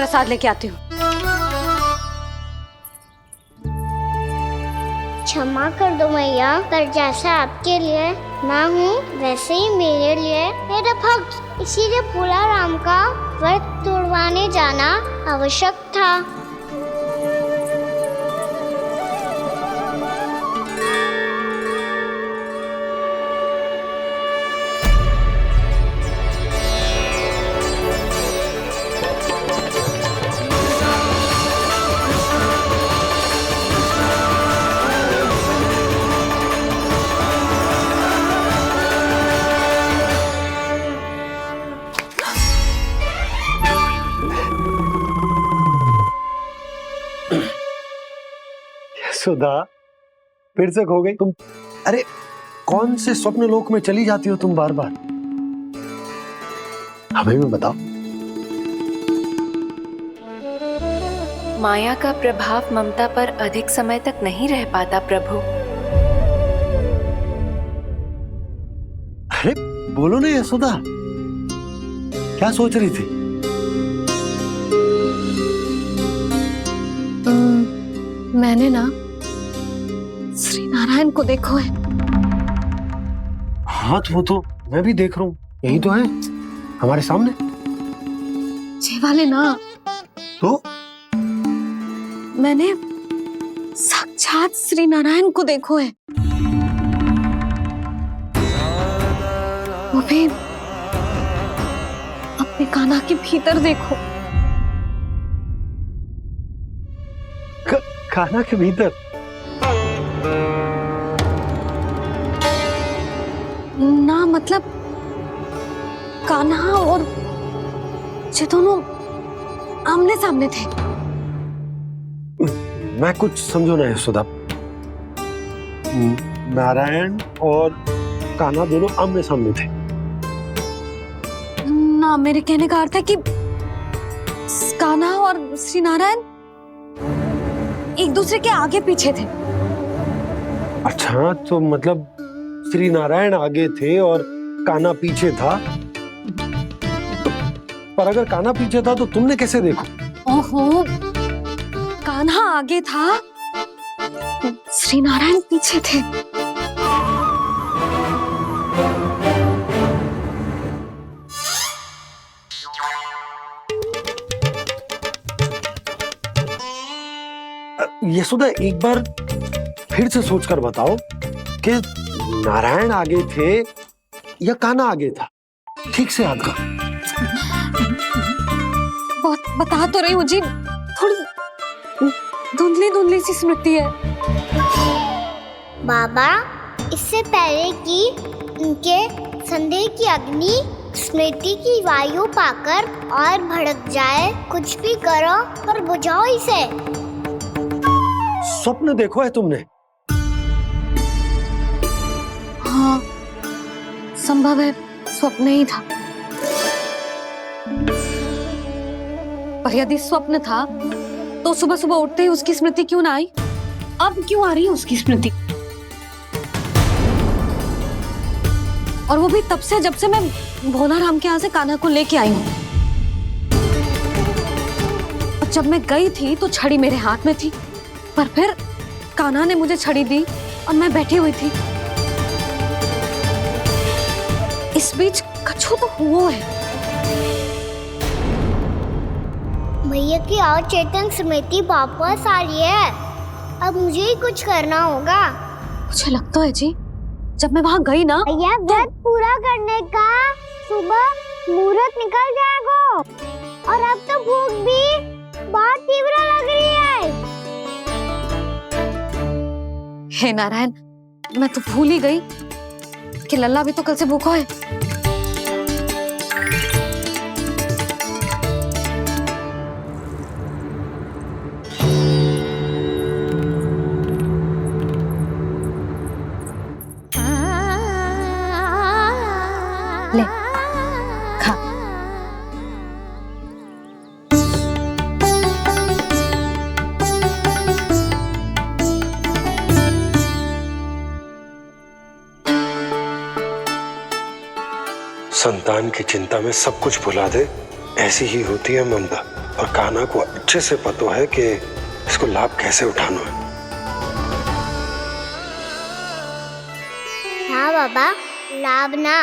प्रसाद लेके आती हूँ। क्षमा कर दो मैया, पर जैसा आपके लिए मैं हूँ वैसे ही मेरे लिए मेरा भक्त, इसीलिए भोला राम का व्रत तोड़वाने जाना आवश्यक था। सुधा, फिर से खो गई तुम। अरे कौन से स्वप्न लोक में चली जाती हो तुम बार बार? हमें भी बताओ। माया का प्रभाव ममता पर अधिक समय तक नहीं रह पाता प्रभु। अरे बोलो ना यशोदा, क्या सोच रही थी? मैंने ना श्री नारायण को देखो है। हाँ वो तो मैं भी देख रहा हूँ, यही तो है हमारे सामने। ये वाले ना, तो मैंने साक्षात श्री नारायण को देखो है, वो भी अपने कान्हा के भीतर देखो। कान्हा के भीतर? ना मतलब कान्हा और ये दोनों आमने सामने थे। मैं कुछ समझो ना यशोदा। नारायण और कान्हा दोनों आमने सामने थे? ना, मेरे कहने का अर्थ है कि कान्हा और श्री नारायण एक दूसरे के आगे पीछे थे। अच्छा, तो मतलब श्री नारायण आगे थे और कान्हा पीछे था। पर अगर कान्हा पीछे था तो तुमने कैसे देखा? ओहो, कान्हा आगे था, श्री नारायण पीछे थे। यशोदा, एक बार फिर से सोचकर बताओ कि नारायण आगे थे या कान्हा आगे था? ठीक से याद करो। बहुत बता तो रही हूँ जी, थोड़ी धुंधली धुंधली सी स्मृति है। बाबा, इससे पहले कि उनके संदेह की अग्नि स्मृति की वायु पाकर और भड़क जाए, कुछ भी करो पर बुझाओ इसे। स्वप्न देखो है तुमने? हाँ, संभव है स्वप्न ही था। पर यदि स्वप्न था तो सुबह सुबह उठते ही उसकी स्मृति क्यों ना आई? अब क्यों आ रही है उसकी स्मृति? और वो भी तब से जब से मैं भोला राम के यहाँ से कान्हा को लेके आई हूँ। और जब मैं गई थी तो छड़ी मेरे हाथ में थी, पर फिर कान्हा ने मुझे छड़ी दी और मैं बैठी हुई थी। इस बीच कछु तो हुआ है। भैया की अचेतन स्मृति वापस आ रही है, अब मुझे ही कुछ करना होगा। मुझे लगता है जी, जब मैं वहां गई ना, भैया व्रत पूरा करने का सुबह मुहूर्त निकल जाएगा और अब तो भूख भी बहुत तीव्र लग रही है। हे नारायण, मैं तो भूल ही गई कि लल्ला भी तो कल से भूखा है। ले, खा। संतान की चिंता में सब कुछ भुला दे ऐसी ही होती है ममता, और कान्हा को अच्छे से पता है कि इसको लाभ कैसे उठाना है। हाँ बाबा, लाभ ना,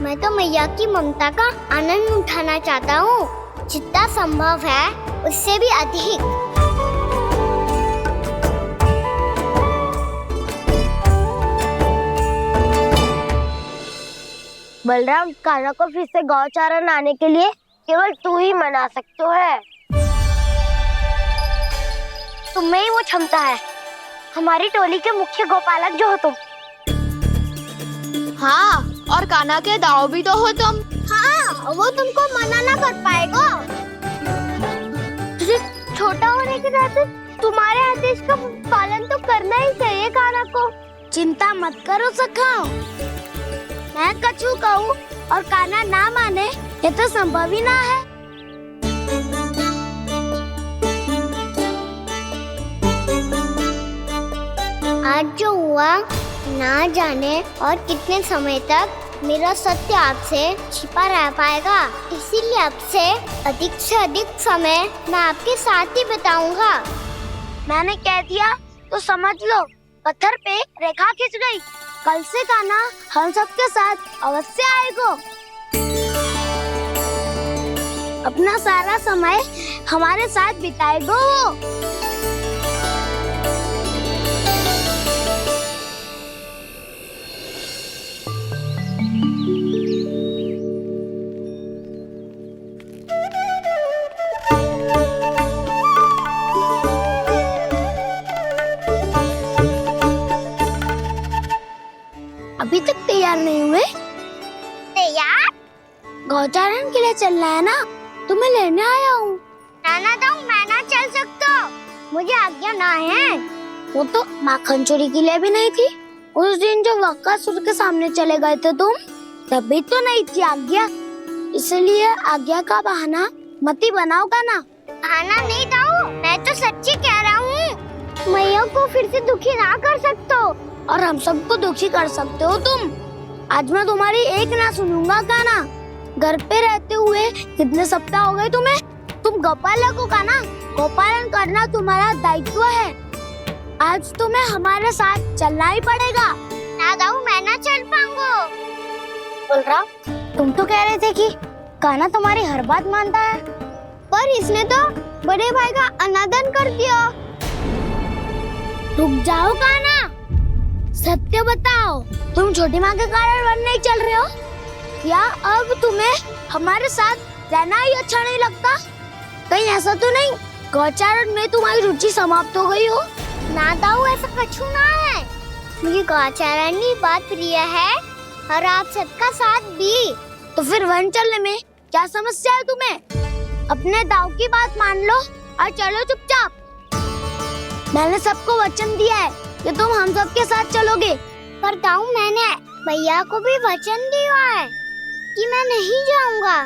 मैं तो मैया की ममता का आनंद उठाना चाहता हूँ, जितना संभव है उससे भी अधिक। बलराम, कान्हा को फिर से गौचारण आने के लिए केवल तू ही मना सकते है। तुम्हें ही वो क्षमता है, हमारी टोली के मुख्य गोपालक जो हो तुम। हाँ, और कान्हा के दाव भी तो हो तुम। हाँ, वो तुमको मना ना कर पाएगा। तुझे छोटा होने के नाते तुम्हारे आदेश का पालन तो करना ही चाहिए कान्हा को। चिंता मत करो सखा, मैं कछु कहूँ और कान्हा ना माने, ये तो संभव ही ना है। आज जो हुआ ना जाने और कितने समय तक मेरा सत्य आपसे छिपा रह पाएगा, इसीलिए आपसे अधिक से अधिक समय मैं आपके साथ ही बिताऊंगा। मैंने कह दिया तो समझ लो, पत्थर पे रेखा खिंच गई। कल से कान्हा हम सबके साथ अवश्य आएगा। अपना सारा समय हमारे साथ बिताएगा वो। अभी तक तैयार नहीं हुए? तैयार? गौचारण के लिए चलना है ना, तुम्हें लेने आया हूँ। नाना तो मैं ना चल सकता, मुझे आज्ञा ना है। वो तो माखन चोरी के लिए भी नहीं थी। उस दिन जो वक्कासुर के सामने चले गए थे तुम, तभी तो नहीं थी आज्ञा। इसलिए आज्ञा का बहाना मत ही बनाओ कान्हा। बहाना नहीं दाऊ, मैं तो सच्ची कह रहा हूँ। मैया को फिर से दुखी ना कर सकते हो, और हम सबको दुखी कर सकते हो तुम। आज मैं तुम्हारी एक ना सुनूंगा कान्हा। घर पे रहते हुए कितने सप्ताह हो गए तुम्हें? तुम गोपालक हो कान्हा, गोपालन करना तुम्हारा दायित्व है। आज तुम्हें हमारे साथ चलना ही पड़ेगा। ना दाऊ, मैं ना चल पाऊंगा। बलराम, तुम तो कह रहे थे कि कान्हा तुम्हारी हर बात मानता है, पर इसने तो बड़े भाई का अनादर कर दिया। रुक जाओ कान्हा, सत्य बताओ, तुम छोटी माँ के कारण वन नहीं चल रहे हो, या अब तुम्हें हमारे साथ रहना ही अच्छा नहीं लगता? कहीं ऐसा तो नहीं गौचारण में तुम्हारी रुचि समाप्त हो गई हो? ना दाऊ, ऐसा कछु ना है। मुझे गौचारण की बात प्रिय है और आप सबका साथ भी। तो फिर वन चलने में क्या समस्या है तुम्हें? अपने दाव की बात मान लो और चलो चुपचाप। मैंने सबको वचन दिया है कि तुम हम सबके साथ चलोगे। पर दाऊ, मैंने भैया को भी वचन दिया है कि मैं नहीं जाऊंगा।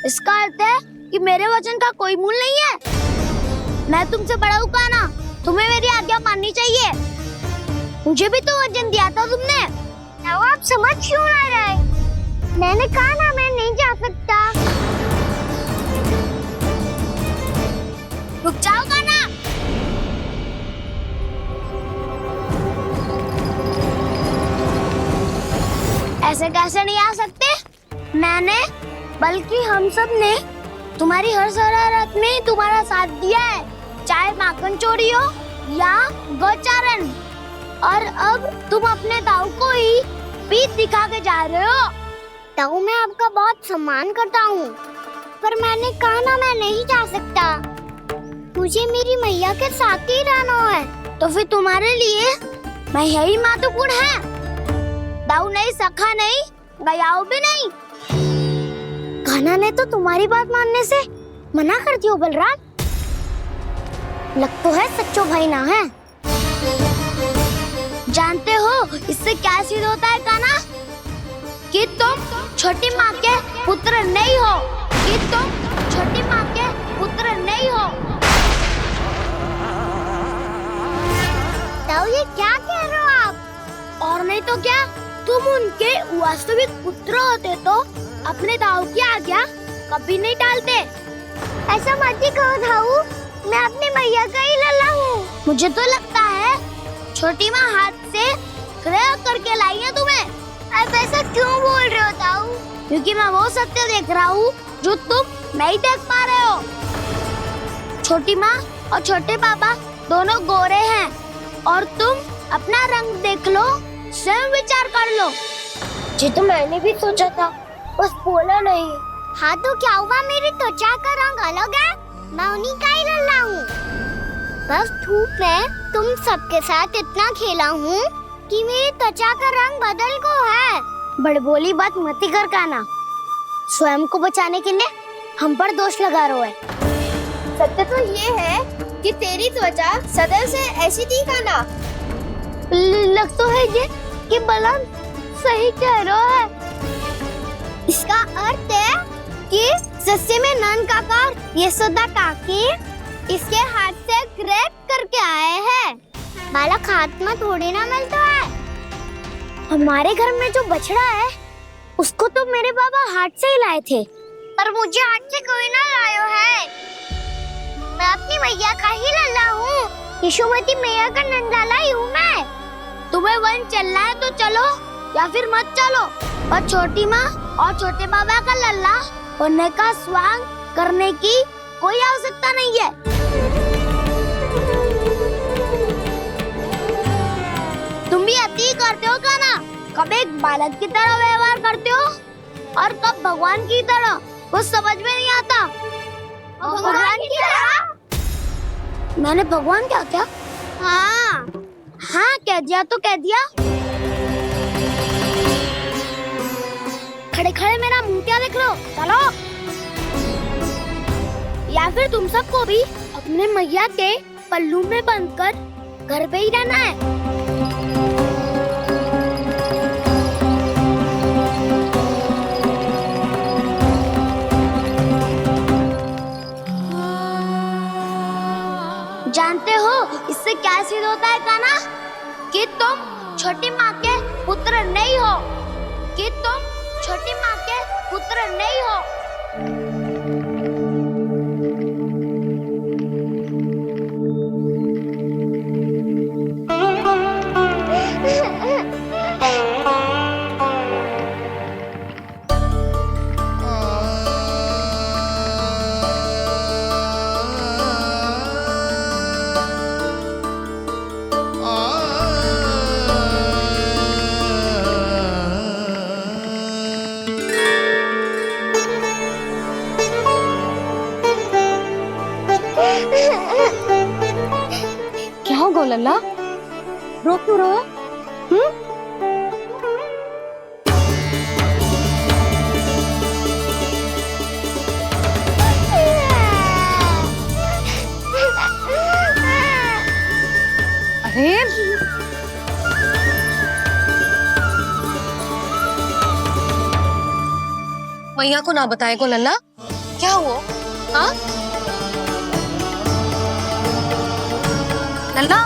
इसका अर्थ है कि मेरे वचन का कोई मूल नहीं है। मैं तुमसे बड़ा हूँ कान्हा, तुम्हें मेरी आज्ञा माननी चाहिए। मुझे भी तो वचन दिया था तुमने। दाऊ, आप समझ क्यों ना रहे? मैंने कहा ना मैं नहीं जा सकता। रुक जाओ कान्हा। ऐसे कैसे नहीं आ सकते? मैंने, बल्कि हम सब ने तुम्हारी हर शरारत में तुम्हारा साथ दिया है, चाहे माखन चोरी हो या गौचारण। और अब तुम अपने दाऊ को ही पीठ दिखा के जा रहे हो। दाऊ, मैं आपका बहुत सम्मान करता हूँ, पर मैंने कहा ना मैं नहीं जा सकता। मुझे मेरी मैया के साथ ही रहना है। तो फिर तुम्हारे लिए मैया ही महत्वपूर्ण है। दाऊ नहीं, सखा नहीं, गयाऊ भी नहीं। कान्हा ने तो तुम्हारी बात मानने से मना कर दिया बलराम। लग तो है सच्चो भाई ना है। जानते हो इससे क्या सिद्ध होता है कान्हा? कि तुम छोटी माँ के पुत्र नहीं हो, कि तुम छोटी माँ के पुत्र नहीं हो। दाऊ, ये क्या कह रहे हो आप? और नहीं तो क्या, तुम उनके वास्तविक पुत्र होते तो अपने दाऊ की आज्ञा कभी नहीं टालते। ऐसा मत ही कहो धाऊ, मैं अपनी मैया का ही लल्ला हूँ। मुझे तो लगता है छोटी माँ हाथ से क्रैक करके लाई है तुम्हें। अब ऐसा क्यों बोल रहे हो धाऊ? क्योंकि मैं वो सत्य देख रहा हूँ जो तुम नहीं देख पा रहे हो। छोटी माँ और छोटे पापा दोनों गोरे हैं और तुम अपना रंग देख लो, स्वयं विचार कर लो। जी तो मैंने भी सोचा था, बस बोला नहीं। हाँ तो क्या हुआ, मेरी त्वचा का रंग अलग है, मैं उन्हीं का ही लल्ला हूँ। बस धूप में तुम सबके साथ इतना खेला हूँ कि मेरी त्वचा का रंग बदल को है। बड़बोली बात मत ही कर काना, स्वयं को बचाने के लिए हम पर दोष लगा रहे हो। सत्य तो ये है कि तेरी त्वचा सदैव से ऐसी थी काना। लग तो है ये कि बलन सही कह रहा है। इसका अर्थ है कि सस्ते में नन काकार यशोदा काकी इसके हाथ से ग्रेट करके आए हैं। बालक हाथ में थोड़ी ना मिलता है। हमारे घर में जो बछड़ा है उसको तो मेरे बाबा हाथ से ही लाए थे, पर मुझे हाथ से कोई ना लायो है। मैं अपनी मैया का ही लल्ला हूँ, यशोमती मैया का नंदलाला ही हूँ मैं। तुम्हें वन चलना है तो चलो या फिर मत चलो, और छोटी माँ और छोटे बाबा का लल्ला होने का स्वांग करने की कोई आवश्यकता नहीं है। तुम भी अति करते हो काना, कब एक बालक की तरह व्यवहार करते हो और कब भगवान की तरह, कुछ समझ में नहीं आता। भगवान की तरह? मैंने भगवान क्या क्या? हाँ हाँ कह दिया तो कह दिया। खड़े खड़े मेरा मुंह क्या देख लो, चलो। या फिर तुम सबको भी अपने मैया के पल्लू में बंधकर घर पे ही रहना है। जानते हो इससे क्या सिद्ध होता है काना? कि तुम छोटी माँ के पुत्र नहीं हो, कि तुम छोटी माँ के पुत्र नहीं हो। क्या होगा लल्ला, रो क्यों रहा है? अरे मैया को ना बताए को लल्ला, क्या हुआ? हाँ लल्ला,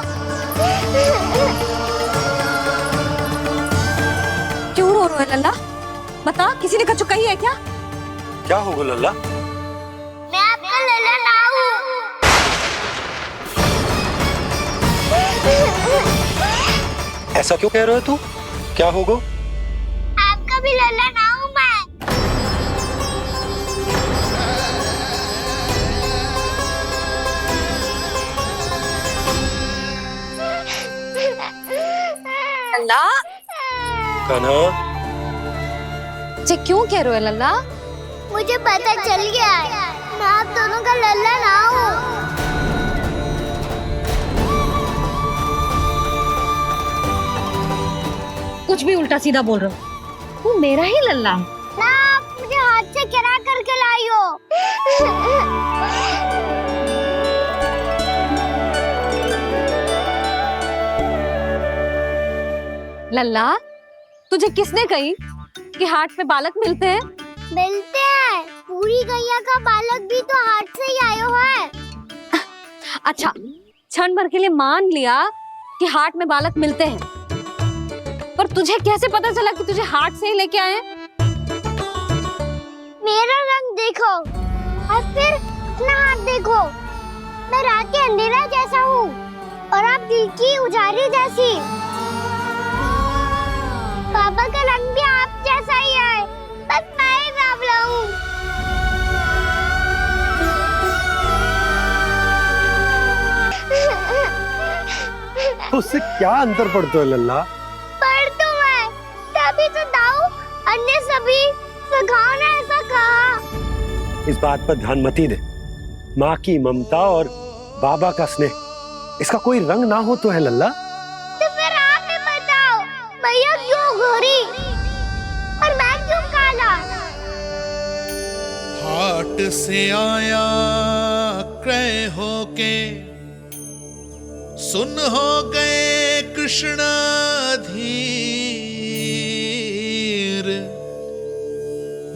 क्यों रो रहे हो लल्ला? बता, किसी ने कछु कही है क्या? क्या होगा लल्ला? मैं आपका लल्ला ना हूँ। ऐसा क्यों कह रहे हो तू? क्या होगा? आपका भी लल्ला ना हूँ मैं। लल्ला, कान्हा, ये क्यों कह रहे हो लल्ला? मुझे पता चल गया है, मैं आप दोनों का लल्ला ना हूँ। कुछ भी उल्टा सीधा बोल रहे हो, तू मेरा ही लल्ला है। ना आप मुझे हाथ से गिरा करके लाई हो। लल्ला, तुझे किसने कही कि हाट में बालक मिलते हैं? मिलते हैं, पूरी गैया का बालक भी तो हाट से ही आयो है। अच्छा, क्षण भर के लिए मान लिया कि हाट में बालक मिलते हैं, पर तुझे कैसे पता चला कि तुझे हाट से ही लेके आए? मेरा रंग देखो और फिर अपना हाथ देखो, मैं रात के अंधेरा जैसा हूँ और आप दिल की उजाली जैसी। पापा का रंग भी आप जैसा ही है, बस मैं ही बावला हूँ। उससे क्या अंतर पड़ता है लल्ला? पर तो मैं तभी तो दाऊ अन्य सभी सखाओ ने ऐसा कहा। इस बात पर ध्यान मत ही दे। माँ की ममता और बाबा का स्नेह, इसका कोई रंग ना हो तो है लल्ला। तो फिर आप ही बताओ, भैया क्यों गोरी और मैं क्यों काला? हाट से आया क्रय होके, सुन हो गए कृष्ण धीर।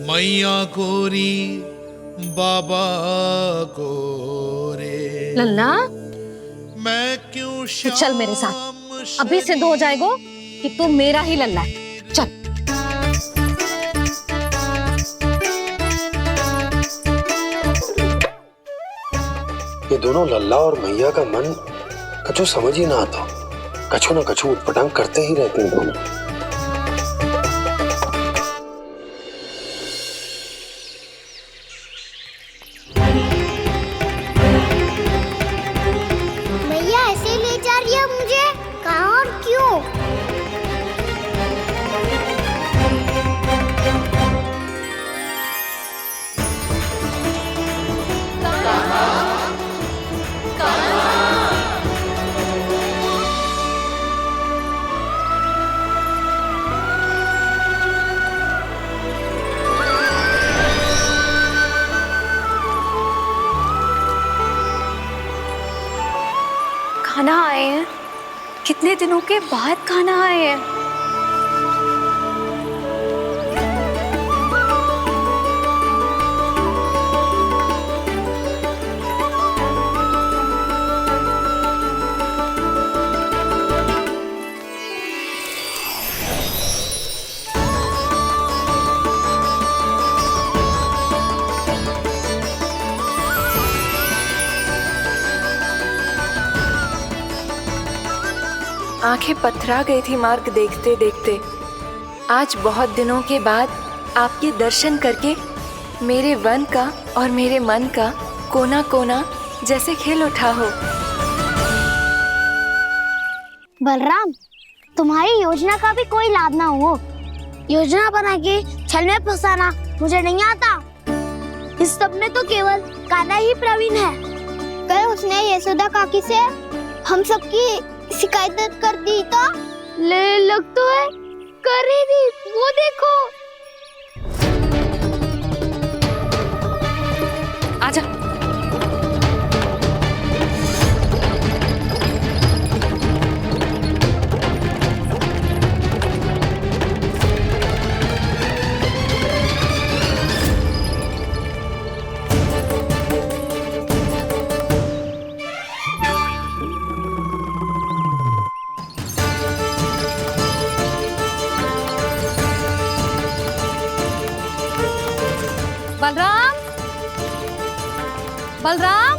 मैया गोरी बाबा गोरे, लल्ला मैं क्यों तू चल मेरे साथ, अभी सिद्ध हो जाएगा कि तू मेरा ही लल्ला है। चल। ये दोनों लल्ला और मैया का मन कछु समझ ही ना आता, कछु ना कछु उटपटांग करते ही रहते हैं दोनों। भैया ऐसे ले जा रही है मुझे, कहाँ और क्यों? खाना आए हैं, कितने दिनों के बाद खाना आए हैं। आंखें पथरा गई थी मार्ग देखते देखते। आज बहुत दिनों के बाद आपके दर्शन करके मेरे वन का और मेरे मन का कोना कोना जैसे खिल उठा हो। बलराम, तुम्हारी योजना का भी कोई लाभ ना हो। योजना बना के छल में फंसाना मुझे नहीं आता। इस सब में तो केवल कान्हा ही प्रवीण है। कल उसने यशोदा काकी से हम सबकी शिकायत कर दी तो ले लग तो है कर ही दी, वो देखो। आजा। बलराम, बलराम,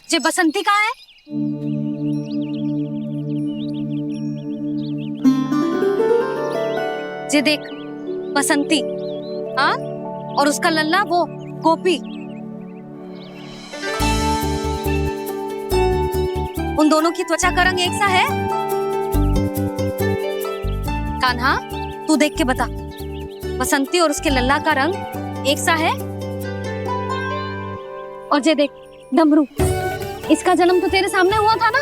ये बसंती कहाँ है? ये देख बसंती, हाँ, और उसका लल्ला वो गोपी। उन दोनों की त्वचा का रंग एक सा है? कान्हा, तू देख के बता, बसंती और उसके लल्ला का रंग एक सा है? और ये देख डमरू, इसका जन्म तो तेरे सामने हुआ था ना,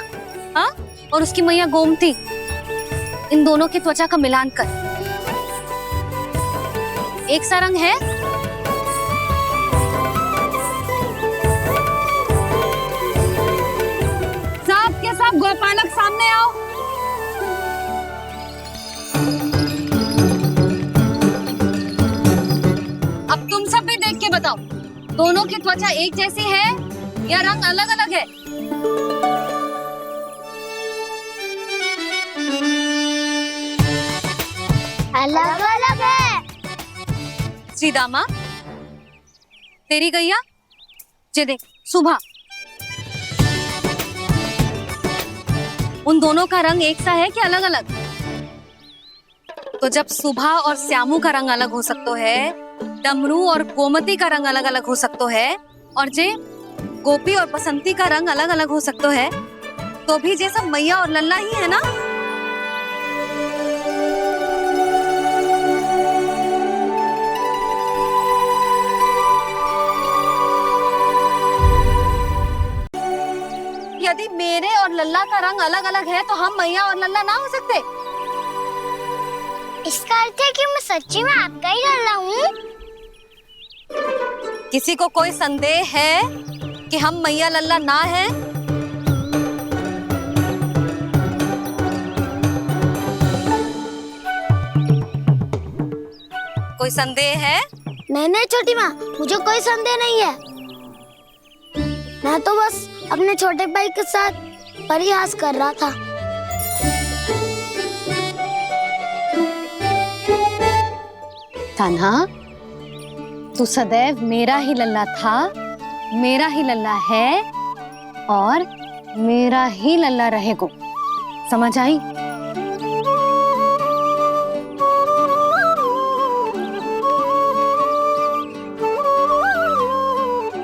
हाँ? और उसकी मैया गोमती, इन दोनों की त्वचा का मिलान कर एक सा रंग है? सब के सब गोपालक सामने आओ। अब तुम सब भी देख के बताओ, दोनों की त्वचा एक जैसी है या रंग अलग अलग है? अलग अलग है। श्रीदामा, तेरी गैया, ये देख सुबह, उन दोनों का रंग एक सा है कि अलग अलग? तो जब सुबह और श्यामू का रंग अलग हो सकता है, डमरू और गोमती का रंग अलग अलग हो सकता है, और जे गोपी और बसंती का रंग अलग अलग हो सकता है, तो भी जे सब मैया और लल्ला ही है ना? यदि मेरे और लल्ला का रंग अलग अलग है तो हम मैया और लल्ला ना हो सकते? इसका अर्थ है कि मैं सच्ची में आपका ही लल्ला हूँ? किसी को कोई संदेह है कि हम मैया लल्ला ना हैं? कोई संदेह है? नहीं छोटी माँ, मुझे कोई संदेह नहीं है। मैं तो बस अपने छोटे भाई के साथ परिहास कर रहा था। कान्हा, तू सदैव मेरा ही लल्ला था, मेरा ही लल्ला है और मेरा ही लल्ला रहेगा। समझ आई?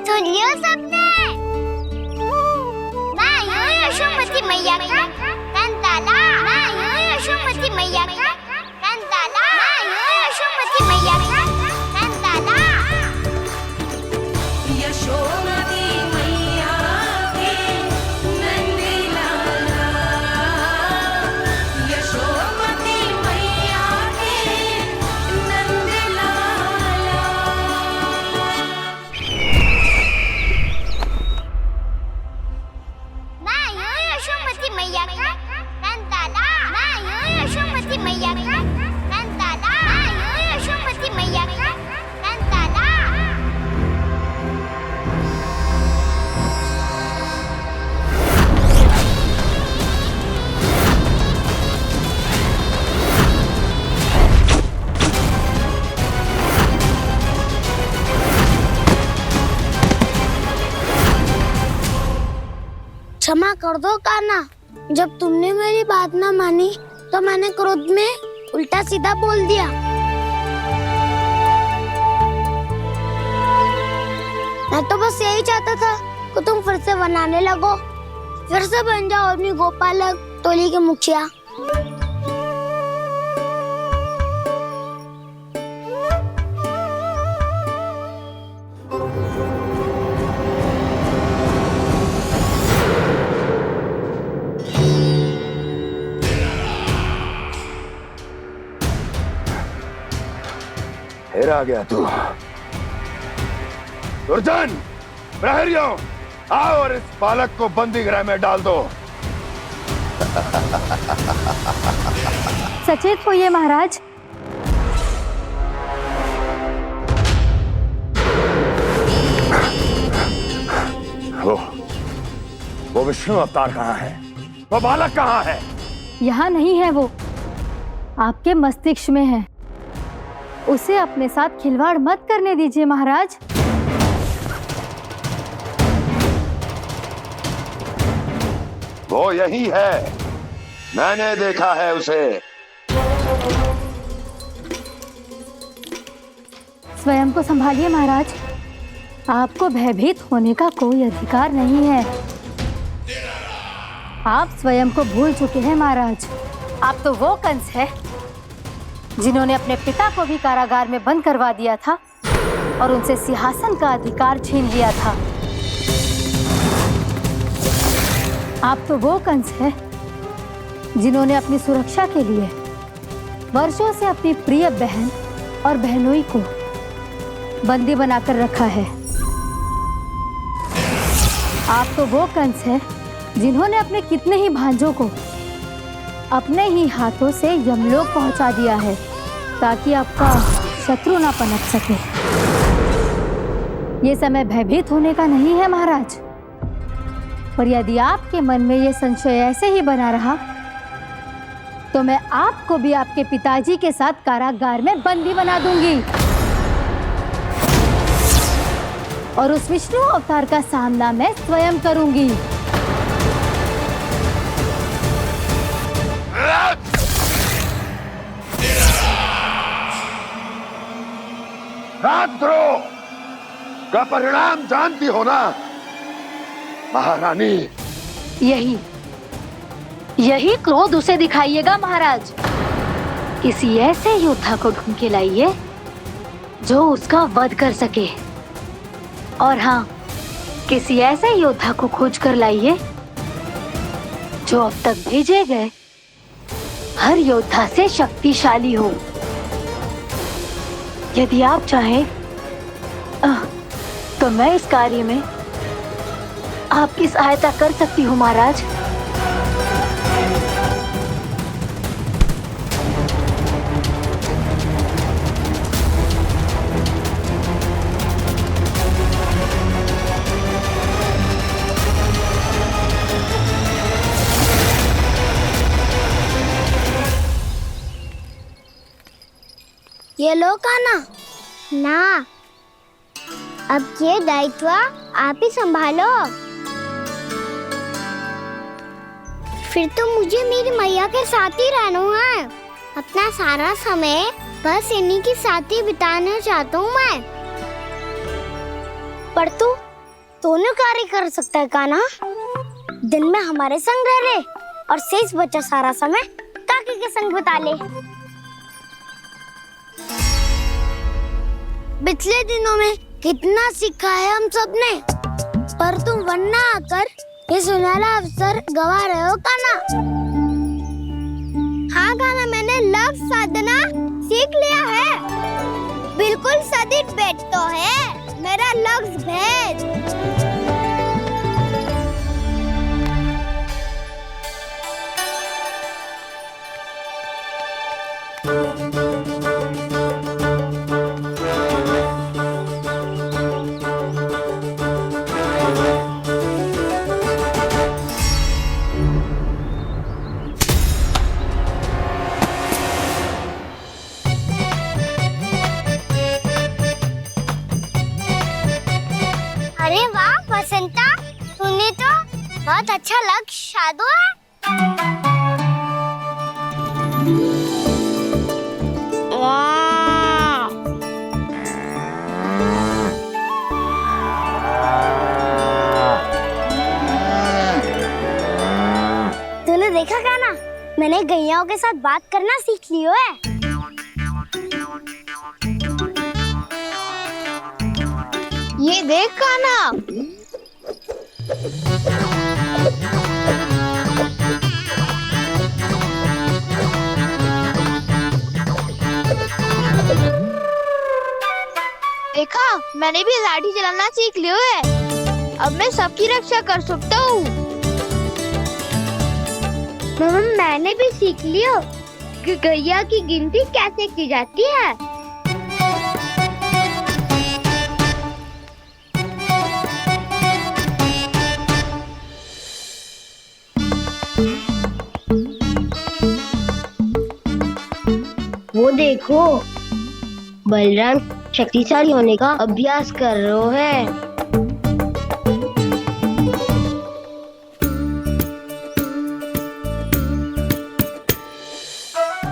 सुन लियो सबने, मैं हूँ यशोमती मैया का कंताला, मैं हूँ यशोमती मैया का कंताला, मैं हूँ यशोमती मैया का कंताला। यशोमती मैया के नंदी लाला, यशोमती मैया के नंदी लाला। मैं हूँ यशोमती मैया का कंताला, मैं हूँ यशोमती मैया का कंताला, मैं हूँ यशोमती मैया का कंताला। क्षमा कर दो कान्हा, जब तुमने मेरी बात ना मानी तो मैंने क्रोध में उल्टा सीधा बोल दिया। मैं तो बस यही चाहता था कि तुम फिर से बनाने लगो, फिर से बन जाओ अपनी गोपालक टोली के मुखिया। फिर आ गया तू। दुर्जन, प्रहरियों, आओ और इस बालक को बंदी गृह में डाल दो। सचेत होइए महाराज। वो विष्णु अवतार कहाँ है? वो बालक कहाँ है? यहाँ नहीं है, वो आपके मस्तिष्क में है। उसे अपने साथ खिलवाड़ मत करने दीजिए महाराज। वो यही है, मैंने देखा है उसे। स्वयं को संभालिए महाराज, आपको भयभीत होने का कोई अधिकार नहीं है। आप स्वयं को भूल चुके हैं महाराज। आप तो वो कंस है जिन्होंने अपने पिता को भी कारागार में बंद करवा दिया था और उनसे सिंहासन का अधिकार छीन लिया था। आप तो वो कंस है जिन्होंने अपनी सुरक्षा के लिए वर्षों से अपनी प्रिय बहन और बहनोई को बंदी बनाकर रखा है। आप तो वो कंस है जिन्होंने अपने कितने ही भांजों को अपने ही हाथों से यमलोक पहुंचा दिया है ताकि आपका शत्रु ना पनप सके। ये समय भयभीत होने का नहीं है महाराज, पर यदि आपके मन में ये संशय ऐसे ही बना रहा तो मैं आपको भी आपके पिताजी के साथ कारागार में बंदी बना दूंगी। और उस विष्णु अवतार का सामना मैं स्वयं करूंगी। राजद्रोह का परिणाम जानती हो ना महारानी? यही क्रोध उसे दिखाइएगा महाराज। किसी ऐसे योद्धा को ढूंढ के लाइए जो उसका वध कर सके। और हाँ, किसी ऐसे योद्धा को खोज कर लाइए जो अब तक भेजे गए हर योद्धा से शक्तिशाली हो। यदि आप चाहें तो मैं इस कार्य में आपकी सहायता कर सकती हूँ महाराज। ये लो कान्हा। ना, अब ये दायित्व आप ही संभालो। फिर तो मुझे मेरी मैया के साथ ही रहना है। अपना सारा समय बस इन्हीं के साथ ही बिताना चाहता हूँ मैं। पर तू दोनों कार्य कर सकता है कान्हा। दिन में हमारे संग रह ले और शेष बचा सारा समय काकी के संग बिता ले। पिछले दिनों में कितना सीखा है हम सब ने, पर तुम वरना आकर ये सुनहरा अवसर गवा रहे हो कान्हा। हाँ कान्हा, मैंने लक्ष्य साधना सीख लिया है। बिल्कुल सदित भेद तो है मेरा लक्ष्य भेद। अरे वाह बसंता, तूने तो बहुत अच्छा लक्ष्य साधा है। वाह! तूने देखा कान्हा, मैंने गैयाओं के साथ बात करना सीख लियो है। ये देख कान्हा, देखा, मैंने भी लाठी चलाना सीख लियो है। अब मैं सबकी रक्षा कर सकता हूँ। मैंने भी सीख लियो कि गैया की गिनती कैसे की जाती है। वो देखो, बलराम शक्तिशाली होने का अभ्यास कर रहे हैं।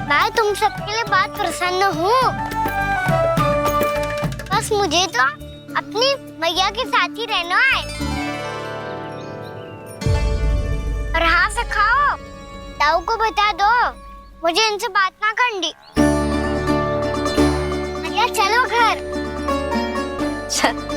मैं तुम सबके लिए बहुत प्रसन्न हूँ। बस मुझे तो अपनी मैया के साथ ही रहना है। और हाँ से खाओ, ताऊ को बता दो मुझे इनसे बात ना करनी। मैया चलो घर। चल।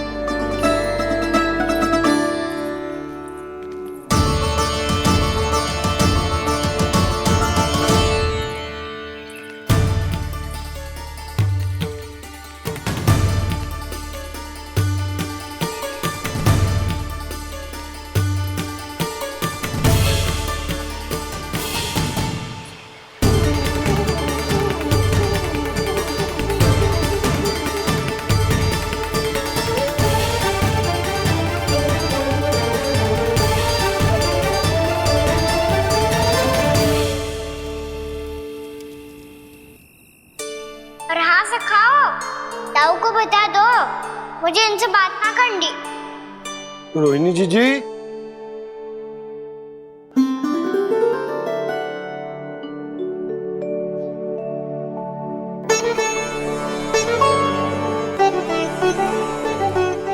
और हाँ से खाओ, ताऊ को बता दो मुझे इनसे बात ना करनी। रोहिणी जी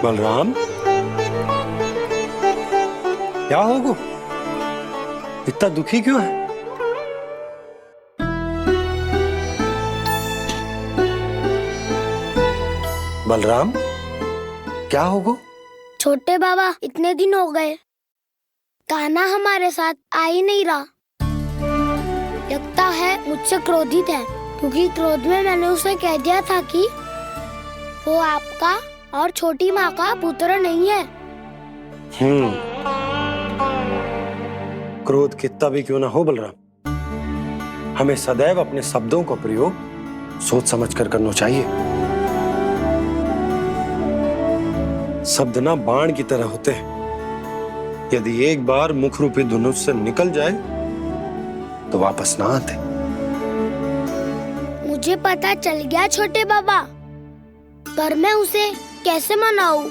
बलराम, क्या होगा? इतना दुखी क्यों है? बलराम, क्या होगा? छोटे बाबा, इतने दिन हो गए कान्हा हमारे साथ आ ही नहीं रहा। लगता है मुझसे क्रोधित है, क्योंकि क्रोध में मैंने उसे कह दिया था कि वो आपका और छोटी माँ का पुत्र नहीं है। क्रोध कितना भी क्यों ना हो बलराम, हमें सदैव अपने शब्दों का प्रयोग सोच समझ कर करना चाहिए। शब्द ना बाण की तरह होते हैं, यदि एक बार मुख रूपी धनुष से निकल जाए तो वापस ना आते। मुझे पता चल गया छोटे बाबा, पर मैं उसे कैसे मनाऊं?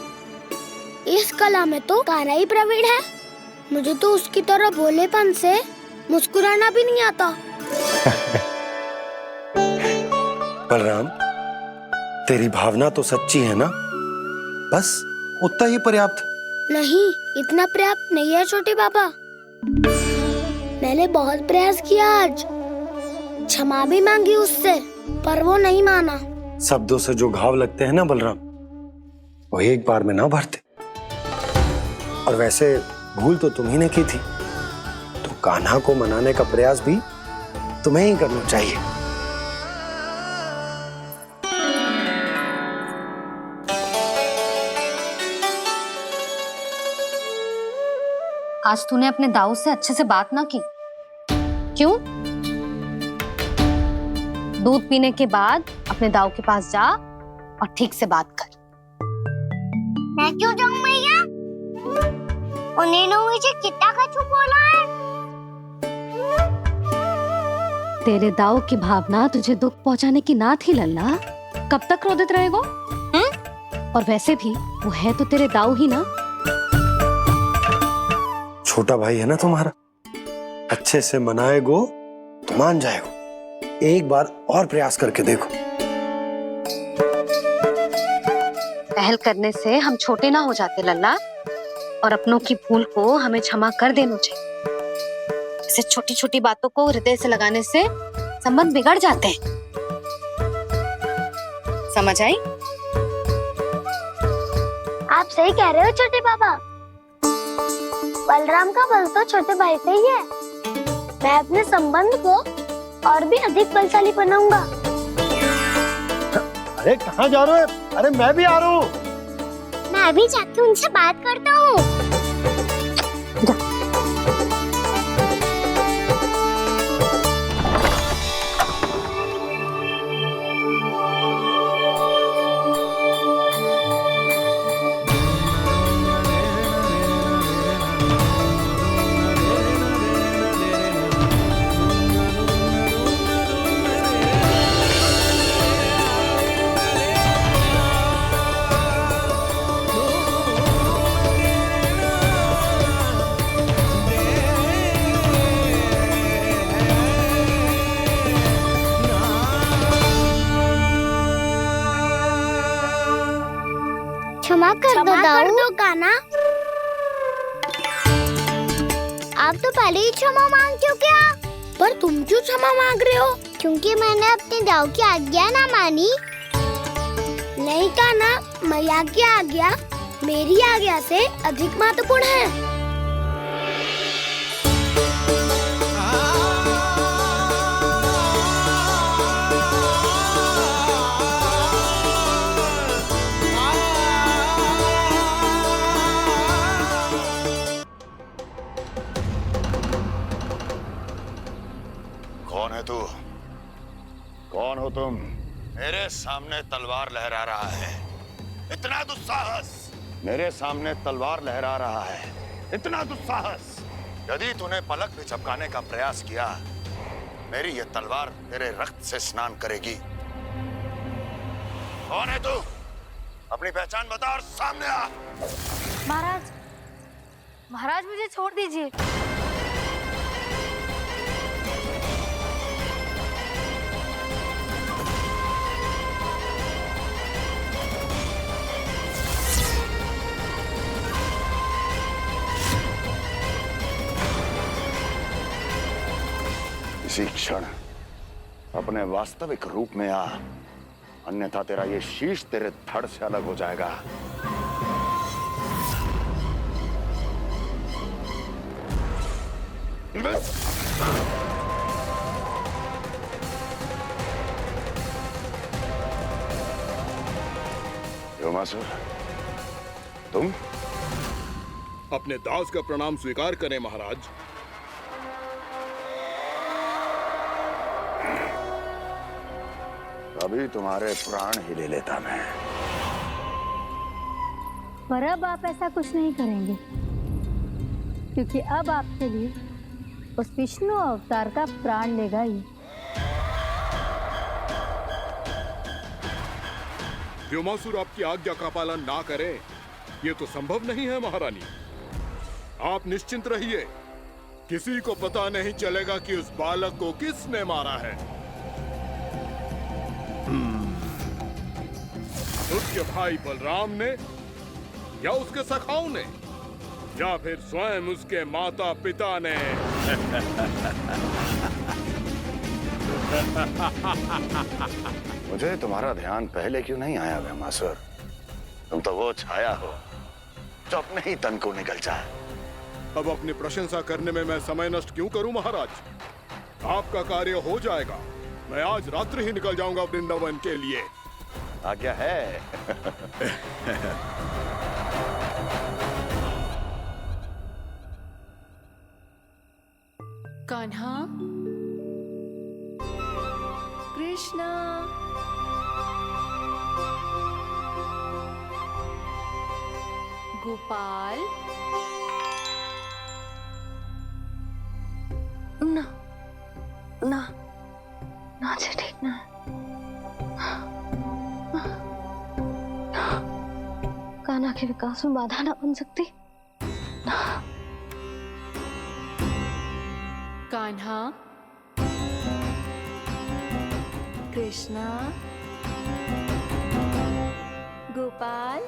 इस कला में तो कान्हा ही प्रवीण है। मुझे तो उसकी तरह भोलेपन से मुस्कुराना भी नहीं आता। बलराम, तेरी भावना तो सच्ची है ना, बस उतना ही पर्याप्त। नहीं, इतना पर्याप्त नहीं है छोटे बाबा। मैंने बहुत प्रयास किया, आज क्षमा भी मांगी उससे, पर वो नहीं माना। शब्दों से जो घाव लगते हैं ना बलराम, वो एक बार में ना भरते। और वैसे भूल तो तुम्ही ने की थी, तो कान्हा को मनाने का प्रयास भी तुम्हें ही करना चाहिए। आज तूने अपने दाऊ से अच्छे से बात ना की, क्यों? दूध पीने के बाद अपने दाऊ के पास जा और ठीक से बात कर। मैं क्यों जाऊं मैया? उन्होंने मुझे कितना कछु बोला है। तेरे दाऊ की भावना तुझे दुख पहुंचाने की ना थी लल्ला, कब तक क्रोधित रहेगो? और वैसे भी वो है तो तेरे दाऊ ही ना। छोटा भाई है ना तुम्हारा, अच्छे से मनाएगो तो मान जाएगो। एक बार और प्रयास करके देखो। पहल करने से हम छोटे ना हो जाते लल्ला, और अपनों की भूल को हमें क्षमा कर देना चाहिए। ऐसे छोटी छोटी बातों को हृदय से लगाने से संबंध बिगड़ जाते हैं। समझ आई? आप सही कह रहे हो छोटे बाबा। बलराम का बल तो छोटे भाई से ही है। मैं अपने संबंध को और भी अधिक बलशाली बनाऊंगा। अरे कहाँ जा रहे हो? अरे मैं भी आ रहा हूँ। मैं अभी जाके उनसे बात करता हूँ। क्षमा कर दो कान्हा। आप तो पहले ही क्षमा मांग चुके हो। पर तुम क्यों क्षमा मांग रहे हो? क्योंकि मैंने अपने दाऊ की आज्ञा ना मानी। नहीं कान्हा, मैया की आज्ञा मेरी आज्ञा से अधिक महत्वपूर्ण है। कौन है तू? कौन हो तुम? मेरे सामने तलवार लहरा रहा है, इतना दुस्साहस! मेरे सामने तलवार लहरा रहा है, इतना दुस्साहस! यदि तूने पलक भी झपकाने का प्रयास किया, मेरी ये तलवार तेरे रक्त से स्नान करेगी। कौन है तू? अपनी पहचान बता और सामने आ। महाराज, महाराज मुझे छोड़ दीजिए। इसी क्षण अपने वास्तविक रूप में आ, अन्यथा तेरा ये शीश तेरे धड़ से अलग हो जाएगा। व्योमासुर, तुम अपने दास का प्रणाम स्वीकार करें महाराज। अभी तुम्हारे प्राण ही ले लेता मैं। पर अब आप ऐसा कुछ नहीं करेंगे, क्योंकि अब आपके लिए उस विष्णु अवतार का प्राण लेगा ही। व्योमासुर आपकी आज्ञा का पालन ना करे, ये तो संभव नहीं है महारानी। आप निश्चिंत रहिए, किसी को पता नहीं चलेगा कि उस बालक को किसने मारा है। उसके भाई बलराम ने, या उसके सखाओं ने, या फिर स्वयं उसके माता पिता ने। मुझे तुम्हारा ध्यान पहले क्यों नहीं आया व्योमासुर? तुम तो वो छाया हो जो अपने ही तन को निकल जाए। अब अपनी प्रशंसा करने में मैं समय नष्ट क्यों करूं महाराज? आपका कार्य हो जाएगा। मैं आज रात्रि ही निकल जाऊंगा वृंदावन के लिए। आज्ञा है। कान्हा, कृष्णा, गोपाल। ना ना ना जी, ठीक ना। कान्हा के विकास में बाधा ना बन सकती। कान्हा, कृष्णा, गोपाल।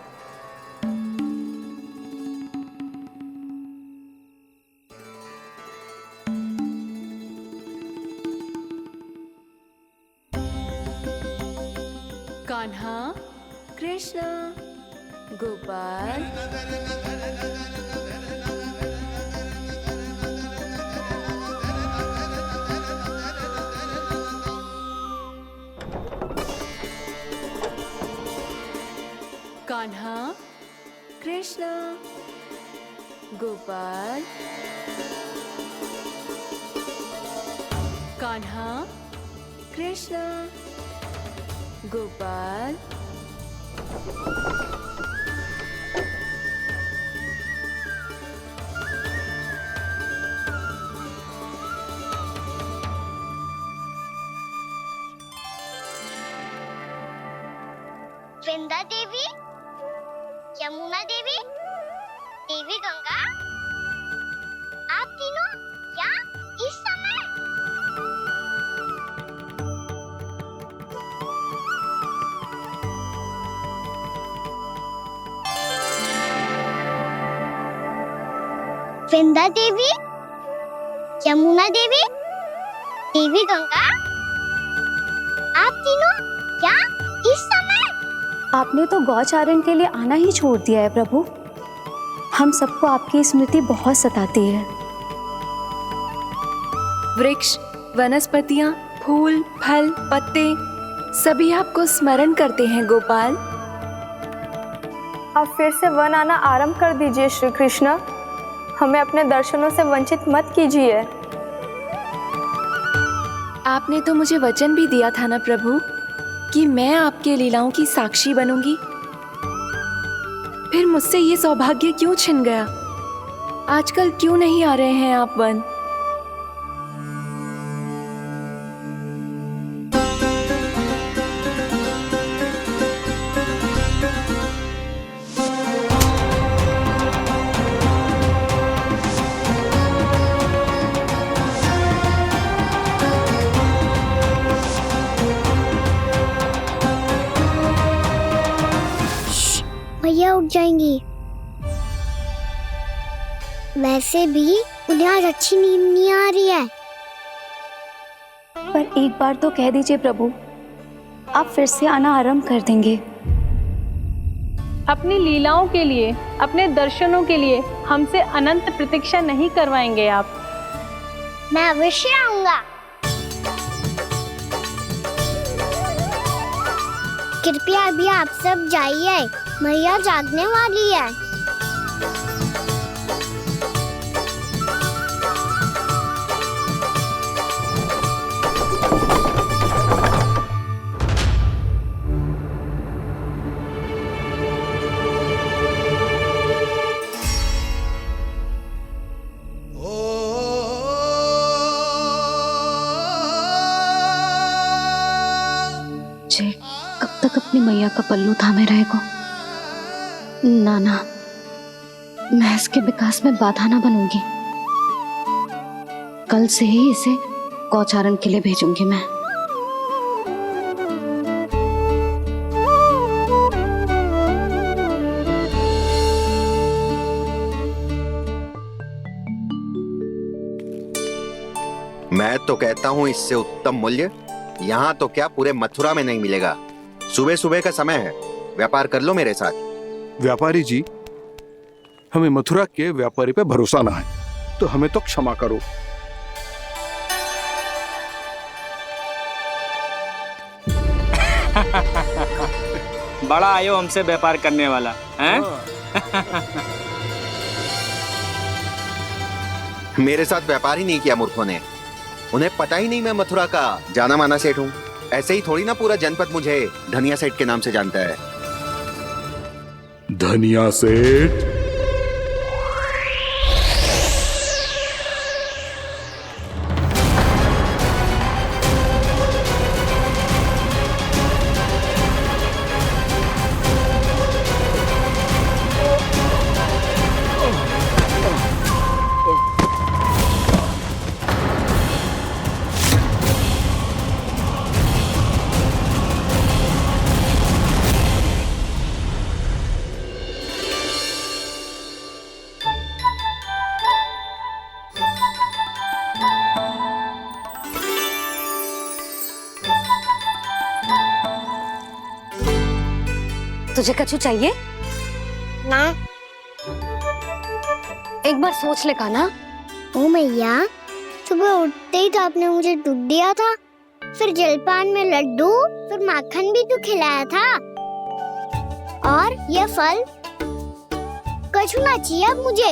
कान्हा, कृष्णा, गोपाल। कान्हा, कृष्णा, गोपाल। कान्हा, कृष्णा, गोपाल। वृंदा देवी, यमुना देवी, देवी गंगा, आप तीनों यहाँ इस समय? वृंदा देवी, यमुना देवी, देवी गंगा, आप तीनों यहाँ इस समय? आपने तो गौचारण के लिए आना ही छोड़ दिया है प्रभु। हम सबको आपकी स्मृति बहुत सताती है। वृक्ष, वनस्पतियां, फूल, फल, पत्ते सभी आपको स्मरण करते हैं गोपाल। अब फिर से वन आना आरंभ कर दीजिए श्री कृष्ण। हमें अपने दर्शनों से वंचित मत कीजिए। आपने तो मुझे वचन भी दिया था ना प्रभु कि मैं आपके लीलाओं की साक्षी बनूंगी। फिर मुझसे ये सौभाग्य क्यों छिन गया? आजकल क्यों नहीं आ रहे हैं आप वन? मैया उठ जाएंगी। वैसे भी उन्हें आज अच्छी नींद नहीं आ रही है। पर एक बार तो कह दीजिए प्रभु, आप फिर से आना आरंभ कर देंगे। अपनी लीलाओं के लिए, अपने दर्शनों के लिए हमसे अनंत प्रतीक्षा नहीं करवाएंगे आप। मैं अवश्य आऊंगा। कृपया अभी आप सब जाइए, मैया जागने वाली है। जे कब तक अपनी मैया का पल्लू थामे रहेगा? ना ना, मैं इसके विकास में बाधा ना बनूंगी। कल से ही इसे गौचारण के लिए भेजूंगी मैं। मैं तो कहता हूँ इससे उत्तम मूल्य यहाँ तो क्या पूरे मथुरा में नहीं मिलेगा। सुबह सुबह का समय है, व्यापार कर लो मेरे साथ। व्यापारी जी, हमें मथुरा के व्यापारी पे भरोसा ना है, तो हमें तो क्षमा करो। बड़ा आयो हमसे व्यापार करने वाला हैं? मेरे साथ व्यापार ही नहीं किया मूर्खों ने। उन्हें पता ही नहीं मैं मथुरा का जाना माना सेठ हूँ। ऐसे ही थोड़ी ना पूरा जनपद मुझे धनिया सेठ के नाम से जानता है। धनिया सेठ? तुझे कछु चाहिए? ना। एक बार सोच ले कान्हा। ओ मैया, सुबह उठते ही तो आपने मुझे दूध दिया था, फिर जलपान में लड्डू, फिर माखन भी तो खिलाया था। और ये फल कछु ना चाहिए अब मुझे।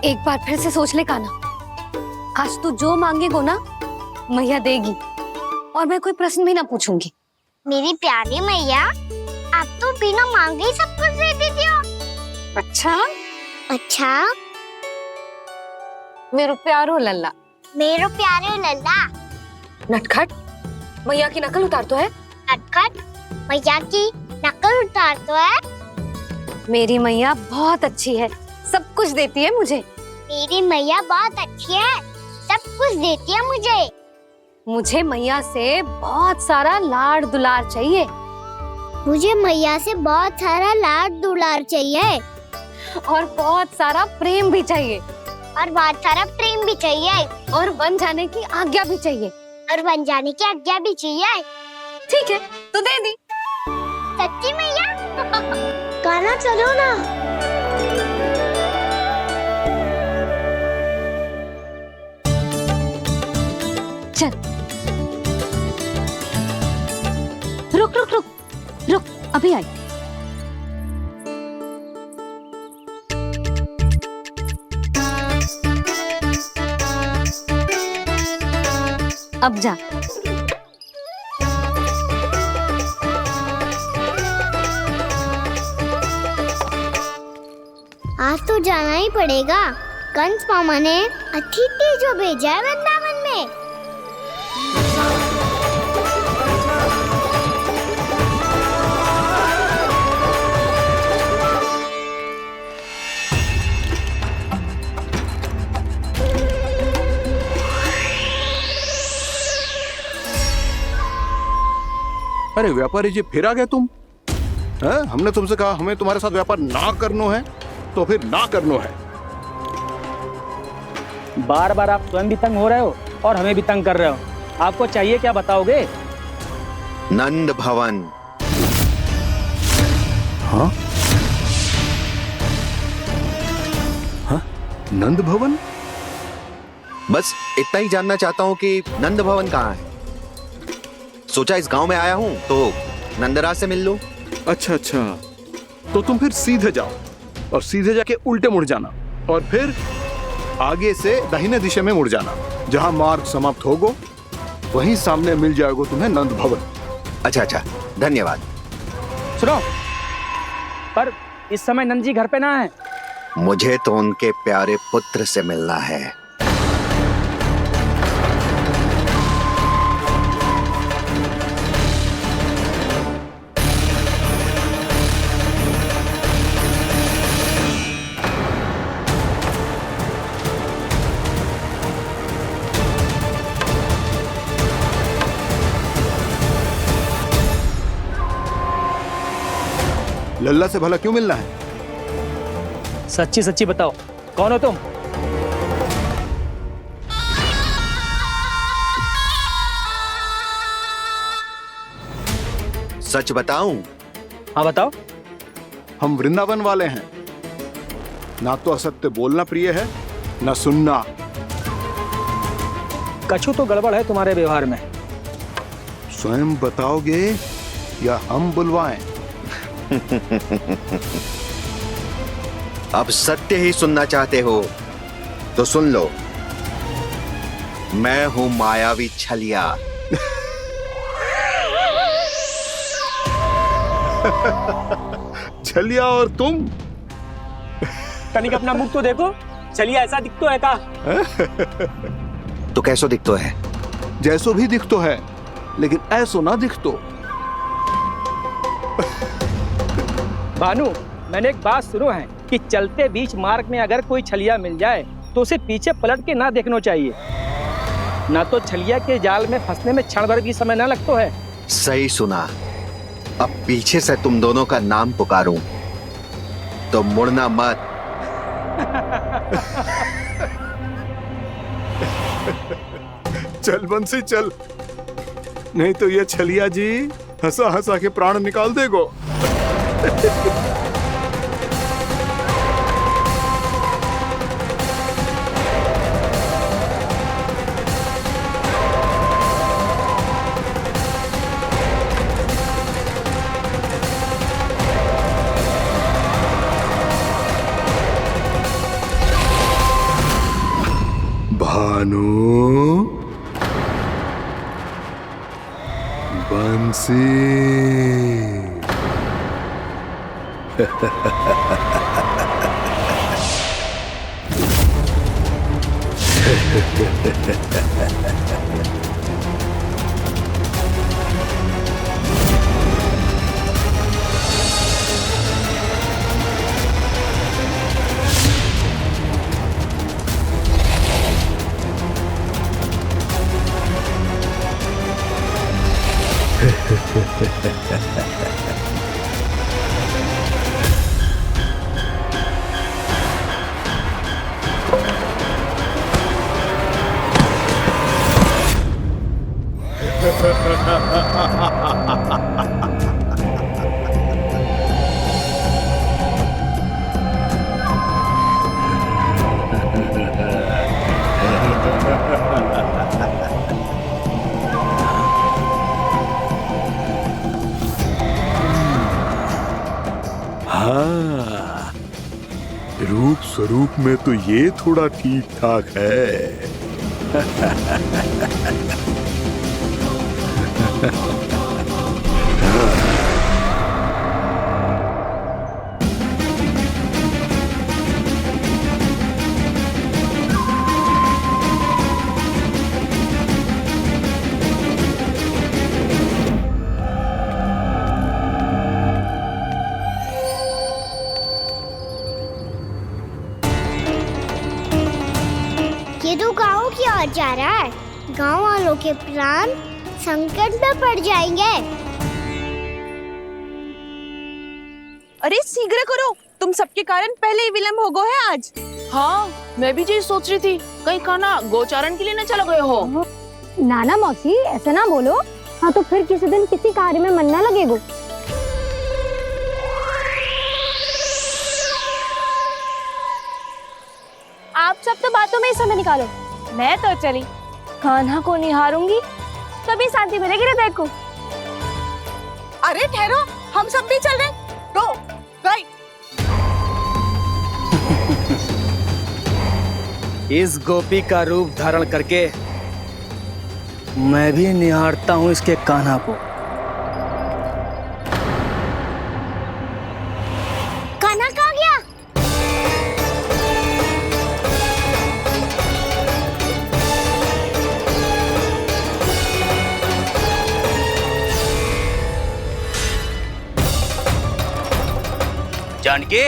एक बार फिर से सोच ले कान्हा। आज तू जो मांगेगो ना, मैया देगी, और मैं कोई प्रश्न भी ना पूछूंगी। मेरी प्यारी मैया, आप तो बिना मांगे ही सब कुछ दे देती हो। अच्छा अच्छा, मेरो प्यारो लल्ला। मेरो प्यारे लल्ला। नटखट, मैया की नकल उतार तो है। नटखट, मैया की नकल उतार तो है। मेरी मैया बहुत अच्छी है, सब कुछ देती है मुझे। मेरी मैया बहुत अच्छी है, सब कुछ देती है मुझे। मुझे मैया से बहुत सारा लाड़ दुलार चाहिए। मुझे मैया से बहुत सारा लाड दुलार चाहिए, और बहुत सारा प्रेम भी चाहिए, और बहुत सारा प्रेम भी चाहिए, और बन जाने की आज्ञा भी चाहिए, और बन जाने की आज्ञा भी चाहिए। ठीक है, तो दे दी। सच्ची मैया? कान्हा चलो ना। चल, रुक रुक रुक रुक, अभी आई। अब जा। आज तो जाना ही पड़ेगा। कंस मामा ने अतिथि जो भेजा है वृंदावन में। अरे व्यापारी जी, फिर आ गए तुम? हैं? हमने तुमसे कहा हमें तुम्हारे साथ व्यापार ना करनो है, तो फिर ना करनो है। बार बार आप स्वयं भी तंग हो रहे हो और हमें भी तंग कर रहे हो। आपको चाहिए क्या बताओगे? नंद भवन। हाँ? हाँ? नंद भवन? बस इतना ही जानना चाहता हूँ कि नंद भवन कहाँ है। सोचा इस गांव में आया हूँ तो नंदराज से मिल लूं। अच्छा अच्छा, तो तुम फिर सीधे जाओ और सीधे जाके उल्टे मुड़ जाना और फिर आगे से दाहिने दिशा में मुड़ जाना। जहां मार्ग समाप्त होगो वहीं सामने मिल जाएगा तुम्हें नंद भवन। अच्छा अच्छा, धन्यवाद। सुनो, पर इस समय नंद जी घर पे ना है। मुझे तो उनके प्यारे पुत्र से मिलना है। लल्ला से भला क्यों मिलना है? सच्ची सच्ची बताओ, कौन हो तुम? सच बताऊं? हाँ बताओ। हम वृंदावन वाले हैं। ना तो असत्य बोलना प्रिय है, ना सुनना। कछु तो गड़बड़ है तुम्हारे व्यवहार में। स्वयं बताओगे या हम बुलवाएं? अब सत्य ही सुनना चाहते हो तो सुन लो। मैं हूं मायावी छलिया। छलिया और तुम? तनिक अपना मुख तो देखो, छलिया ऐसा दिखतो है का? तो कैसो दिखतो है? जैसो भी दिखतो है, लेकिन ऐसो ना दिखतो। भानु, मैंने एक बात सुनो है कि चलते बीच मार्ग में अगर कोई छलिया मिल जाए तो उसे पीछे पलट के ना देखना चाहिए। ना तो छलिया के जाल में फंसने में क्षण भर भी समय ना लगतो है। सही सुना। अब पीछे से तुम दोनों का नाम पुकारूं तो मुड़ना मत। चल बंसी चल, नहीं तो ये छलिया जी हंसा हंसा के प्राण निकाल देगो। भानु, बंसी। हाँ, रूप स्वरूप में तो ये थोड़ा ठीक ठाक है। ये तो गाँव की ओर जा रहा है। गाँव वालों के प्राण संकट में पड़ जाएंगे। अरे शीघ्र करो, तुम सबके कारण पहले ही विलम्ब हो गए है आज। हाँ, मैं भी यही सोच रही थी, कहीं खाना गोचारण के लिए न चला गए हो। नाना मौसी ऐसे ना बोलो। हाँ तो फिर किसी दिन किसी कार्य में मन ना लगेगा। आप सब तो बातों में ही समय निकालो। मैं तो चली कान्हा को निहारूंगी, तभी शांति मिलेगी हृदय को। अरे ठहरो, हम सब भी चल रहे हैं। रो, गई। इस गोपी का रूप धारण करके मैं भी निहारता हूँ इसके कान्हा को। कान्हा कहाँ गया? जानकी,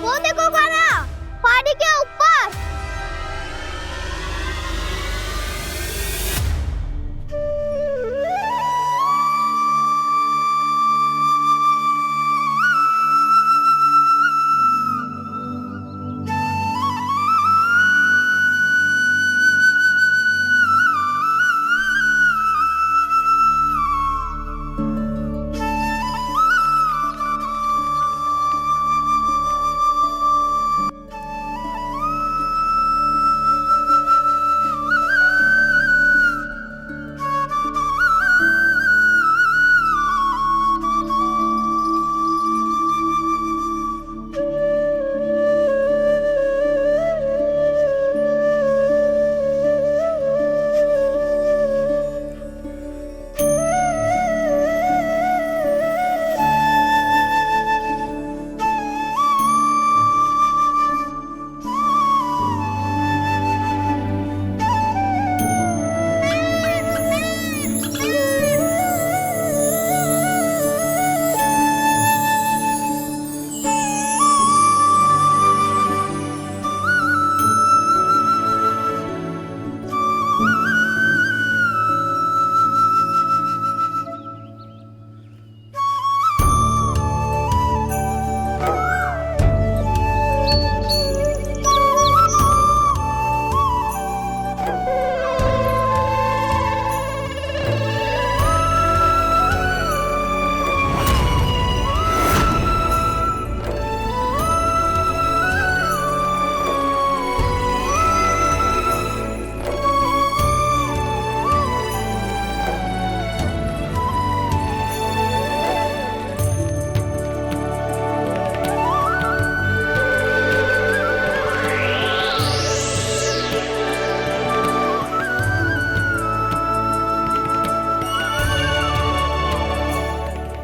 वो देखो कान्हा, पहाड़ी के ऊपर।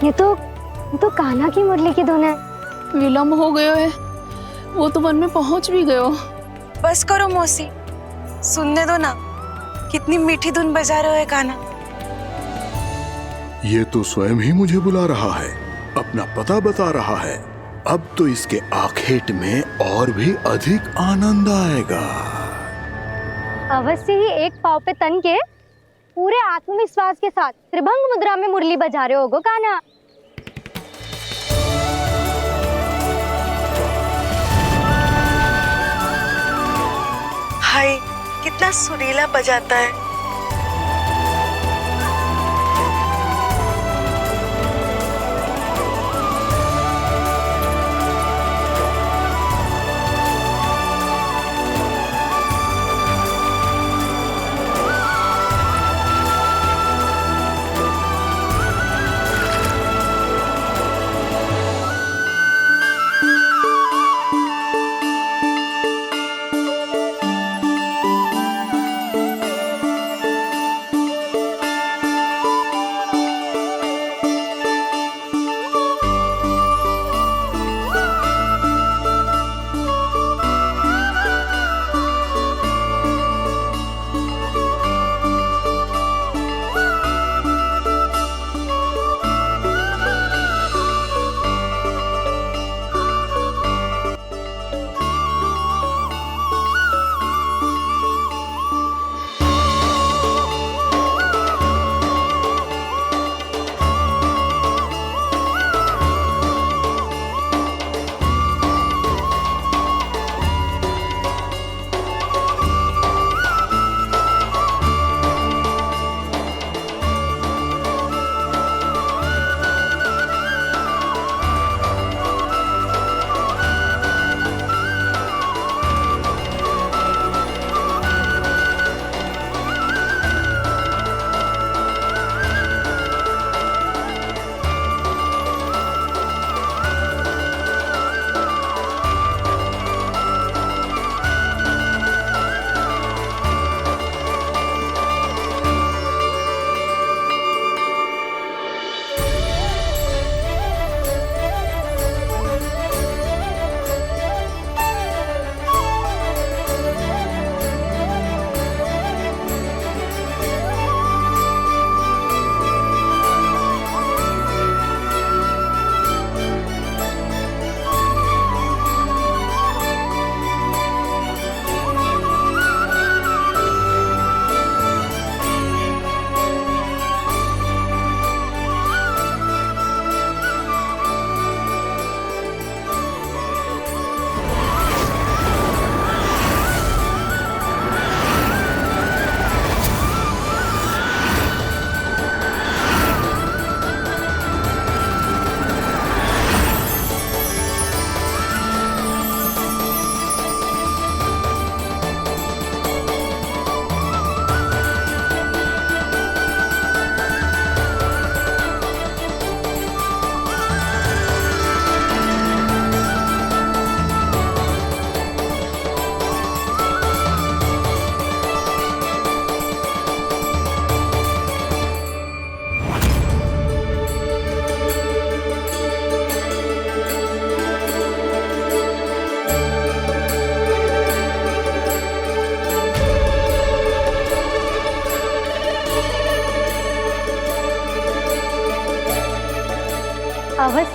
ये तो कान्हा की मुरली की धुन है। विलम्ब हो गयो है, वो तो वन में पहुंच भी गयो। बस करो मौसी, सुनने दो ना, कितनी मीठी धुन बजा रहे हो कान्हा। ये तो स्वयं ही मुझे बुला रहा है, अपना पता बता रहा है। अब तो इसके आखेट में और भी अधिक आनंद आएगा। अवश्य ही एक पाव पे तन के पूरे आत्मविश्वास के साथ त्रिभंग मुद्रा में मुरली बजा रहे होगो कान्हा। हाय, कितना सुरीला बजाता है।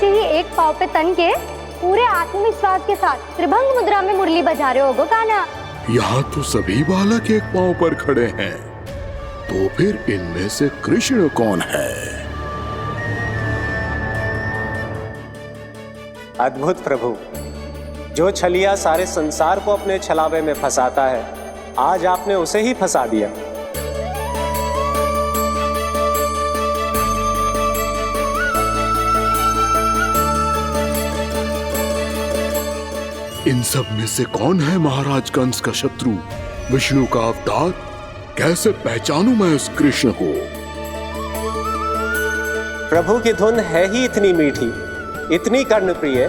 ऐसे ही एक पाँव पे तन के पूरे आत्मविश्वास के साथ त्रिभंग मुद्रा में मुरली बजा रहे हो कान्हा। यहाँ तो सभी बालक एक पांव पर खड़े हैं, तो फिर इनमें से कृष्ण कौन है? अद्भुत प्रभु, जो छलिया सारे संसार को अपने छलावे में फंसाता है, आज आपने उसे ही फंसा दिया। इन सब में से कौन है महाराज कंस का शत्रु, विष्णु का अवतार? कैसे पहचानूं मैं उस कृष्ण को? प्रभु की धुन है ही इतनी मीठी, इतनी कर्णप्रिय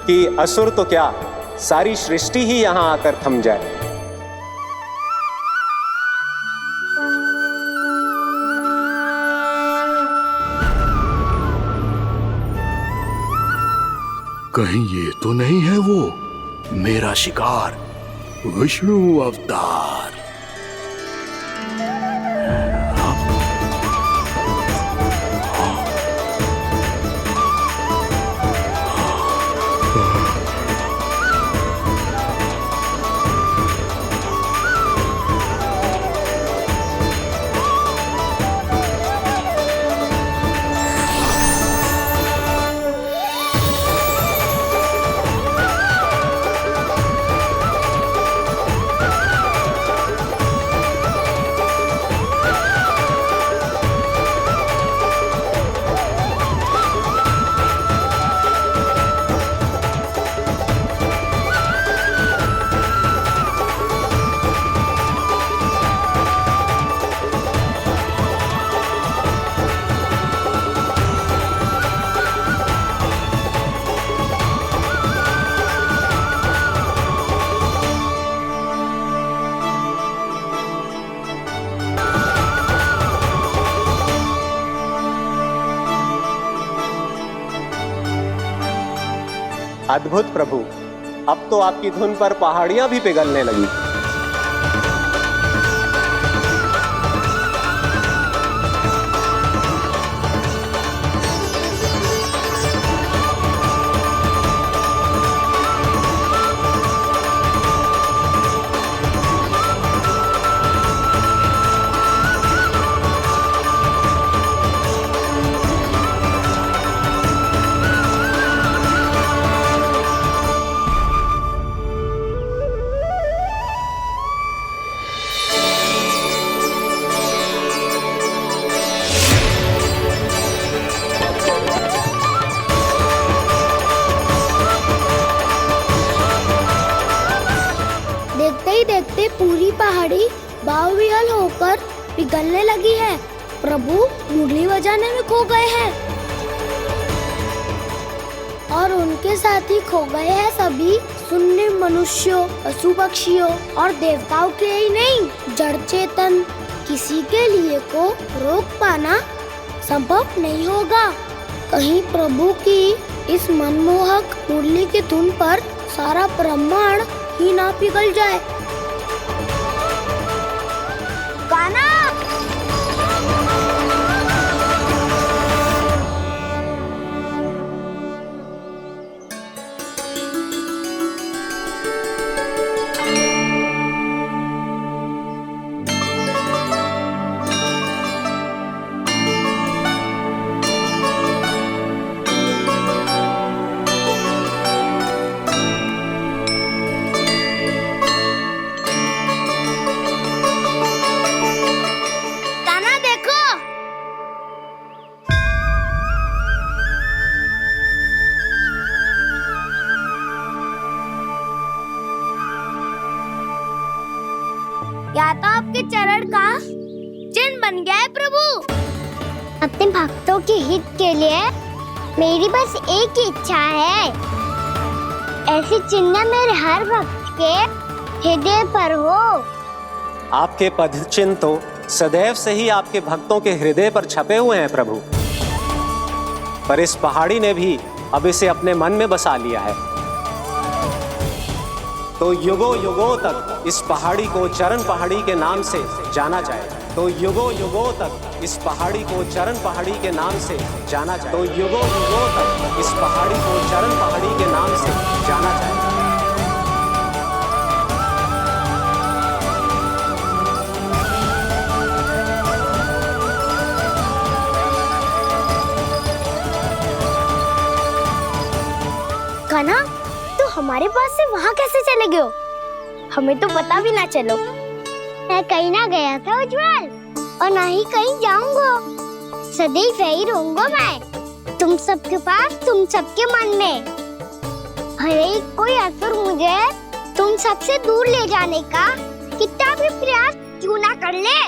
कि असुर तो क्या, सारी सृष्टि ही यहां आकर थम जाए। कहीं ये तो नहीं है वो मेरा शिकार, विष्णु अवतार? अद्भुत प्रभु, अब तो आपकी धुन पर पहाड़ियां भी पिघलने लगी। देखते ही देखते पूरी पहाड़ी बाहुविहल होकर पिघलने लगी है। प्रभु मुरली बजाने में खो गए हैं और उनके साथ ही खो गए हैं सभी सुनने मनुष्यों, पशु पक्षियों और देवताओं के ही नहीं, जड़ चेतन किसी के लिए को रोक पाना संभव नहीं होगा। कहीं प्रभु की इस मनमोहक मुरली की धुन पर सारा ब्रह्मांड ही ना पिघल जाए। गाना या तो आपके चरण का चिन्ह बन गया है प्रभु। अपने भक्तों के हित के लिए मेरी बस एक ही इच्छा है, ऐसी चिन्ह मेरे हर भक्त के हृदय पर हो। आपके पद चिन्ह तो सदैव से ही आपके भक्तों के हृदय पर छपे हुए हैं प्रभु, पर इस पहाड़ी ने भी अब इसे अपने मन में बसा लिया है, तो युगों युगों तक इस पहाड़ी को चरण पहाड़ी के नाम से जाना जाएगा। तो युगों युगों तक इस पहाड़ी को चरण पहाड़ी के नाम से जाना जाए। तो युगों युगों तक इस पहाड़ी को चरण पहाड़ी के नाम से जाना जाए। कान्हा, तो हमारे पास से वहाँ कैसे चले गए हो? हमें तो पता भी ना चलो। मैं कहीं ना गया था उज्जवल, और ना ही कहीं जाऊंगा। सदैव यही रहूंगा मैं, तुम सबके पास, तुम सबके मन में। भले ही कोई असुर मुझे तुम सबसे दूर ले जाने का कितना भी प्रयास क्यों ना कर ले।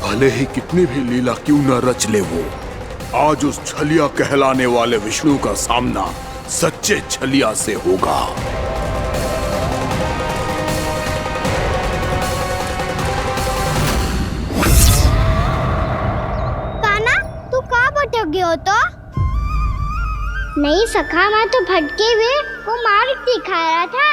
भले ही कितनी भी लीला क्यों न रच ले वो, आज उस छलिया कहलाने वाले विष्णु का सामना सच्चे छलिया से होगा। कान्हा, तू कहाँ भटक गए हो तो? नहीं सखा, मैं तो भटके हुए वो मार्ग दिखा रहा था।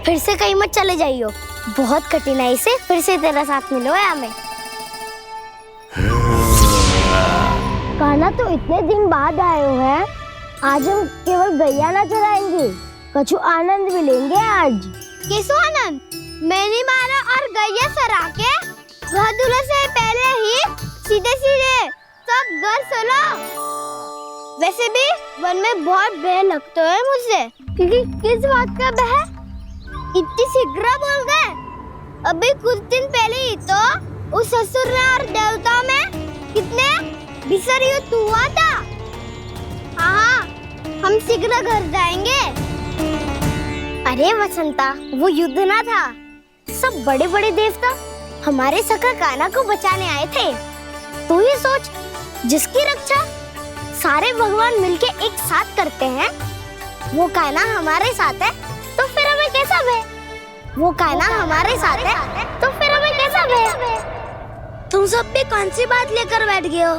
फिर से कहीं मत चले जाइयो, बहुत कठिनाई से फिर से तेरा साथ मिलो है हमें। कान्हा, तो इतने दिन बाद आए हो हैं, आज हम केवल गैया ना चराएंगे, कछु आनंद भी लेंगे आज। कैसो आनंद? मैंने मारा और गैया सरा के भादुला से पहले ही सीधे सीधे सब घर चलो। वैसे भी वन में बहुत भय लगता है मुझसे, क्योंकि किस बात का भय? इतनी शीघ्र बोल गए। अभी कुछ दिन पहले ही तो उस असुर और देवता में कितने भीषण युद्ध हुआ था। हाँ, हम शीघ्र घर जाएंगे। अरे वसंता, वो युद्ध ना था, सब बड़े बड़े देवता हमारे सखा कान्हा को बचाने आए थे। तू ही सोच, जिसकी रक्षा सारे भगवान मिलके एक साथ करते हैं, वो कान्हा हमारे साथ है, तो फिर हमें कैसा भय? वो कान्हा हमारे साथ है, तो फिर हमें कैसा भय? तुम सब भी कौन सी बात लेकर बैठ गए हो?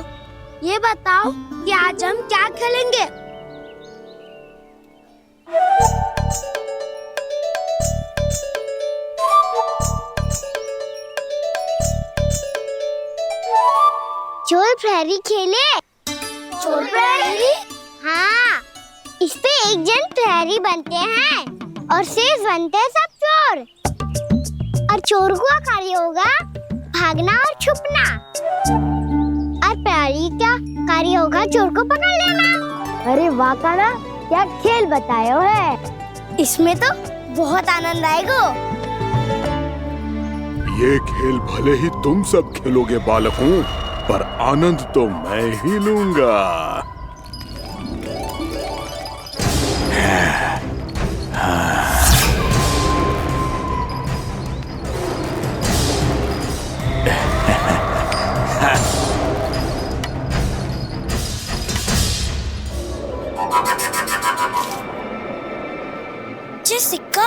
ये बताओ कि आज हम क्या खेलेंगे? चोर प्रहरी खेले। चोर प्रहरी? हाँ, इस पे एक जन प्रहरी बनते हैं और शेष बनते हैं सब चोर। और चोर का कार्य होगा भागना और छुपना, और प्रहरी का कार्य होगा चोर को पकड़ लेना। अरे वाह कान्हा, क्या खेल बताए हो है। इसमें तो बहुत आनंद आएगा। ये खेल भले ही तुम सब खेलोगे बालकों, पर आनंद तो मैं ही लूंगा। सिक्का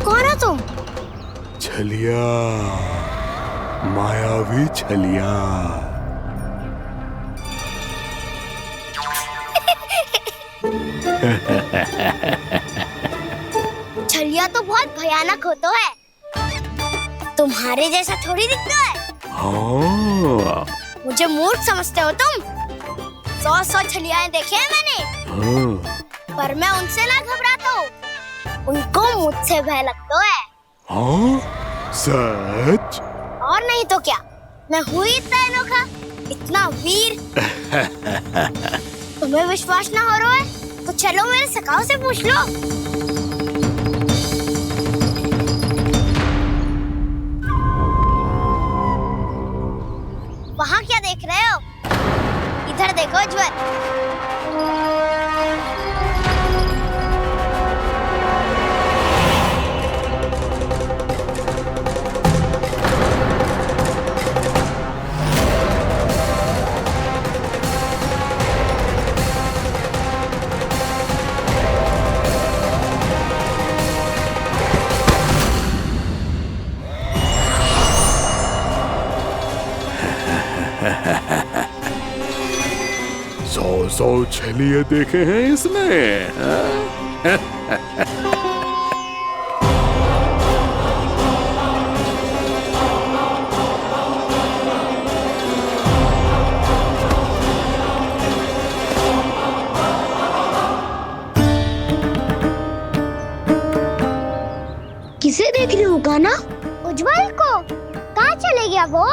कौन हो तुम? छलिया, मायावी छलिया। छलिया तो बहुत भयानक होता है, तुम्हारे जैसा थोड़ी दिखता है। हाँ। मुझे मूर्ख समझते हो तुम? 100 छलियाएं देखे हैं मैंने। हाँ। पर मैं उनसे ना घबराता हूँ, उनको मुझसे भय लगता है। हाँ? सच? और नहीं तो क्या, मैं हुई इतना अनोखा इतना वीर। तुम्हें विश्वास ना हो रहा है तो चलो मेरे सखाओं से पूछ लो। वहाँ क्या देख रहे हो? इधर देखो ज्वर। सौ छलिए देखे हैं इसने। किसे देख रही हूँ कान्हा? उज्जवल को। कहाँ चले गया वो?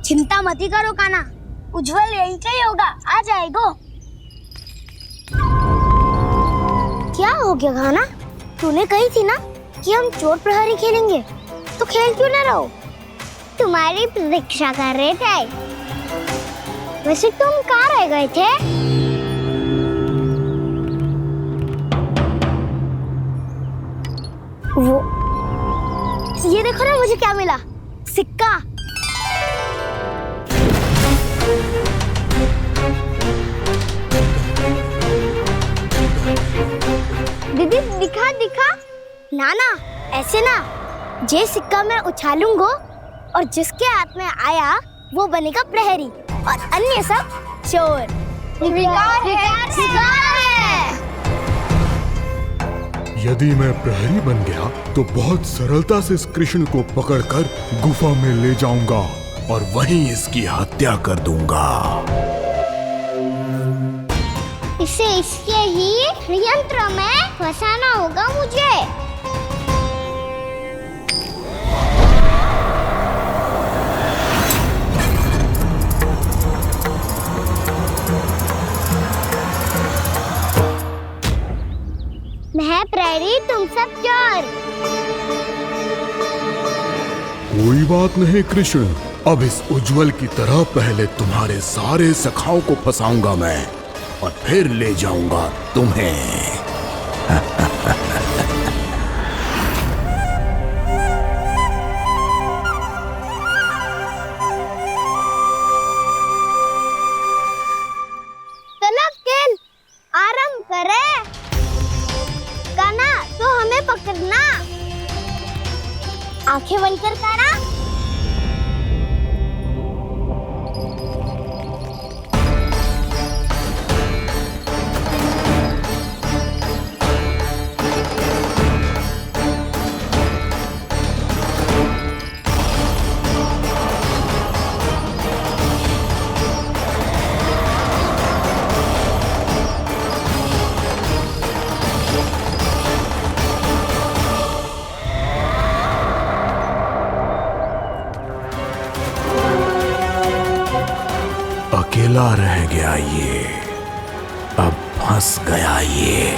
चिंता मत करो कान्हा, उज्जवल यही का ही होगा, आ जाएगा। क्या हो गया कान्हा? तूने कही थी ना कि हम चोर प्रहरी खेलेंगे, तो खेल क्यों ना रहो? तुम्हारी प्रतीक्षा कर रहे थे। वैसे तुम कहाँ रह गए थे? वो ये देखो ना, मुझे क्या मिला? सिक्का। दीदी दिखा दिखा। ना ना, ऐसे ना। जे सिक्का मैं उछालूंगा और जिसके हाथ में आया वो बनेगा प्रहरी और अन्य सब चोर। शिकार है। यदि मैं प्रहरी बन गया तो बहुत सरलता से इस कृष्ण को पकड़कर गुफा में ले जाऊंगा और वहीं इसकी हत्या कर दूंगा। इसे इसके ही यंत्र में फंसाना होगा मुझे। मैं प्रहरी, तुम सब चोर। कोई बात नहीं कृष्ण, अब इस उज्जवल की तरह पहले तुम्हारे सारे सखाओं को फंसाऊंगा मैं और फिर ले जाऊंगा तुम्हें। चलो खेल आरंभ करें। कान्हा तो हमें पकड़ना। आंखें बंद कर कान्हा। अकेला रह गया ये, अब फंस गया ये।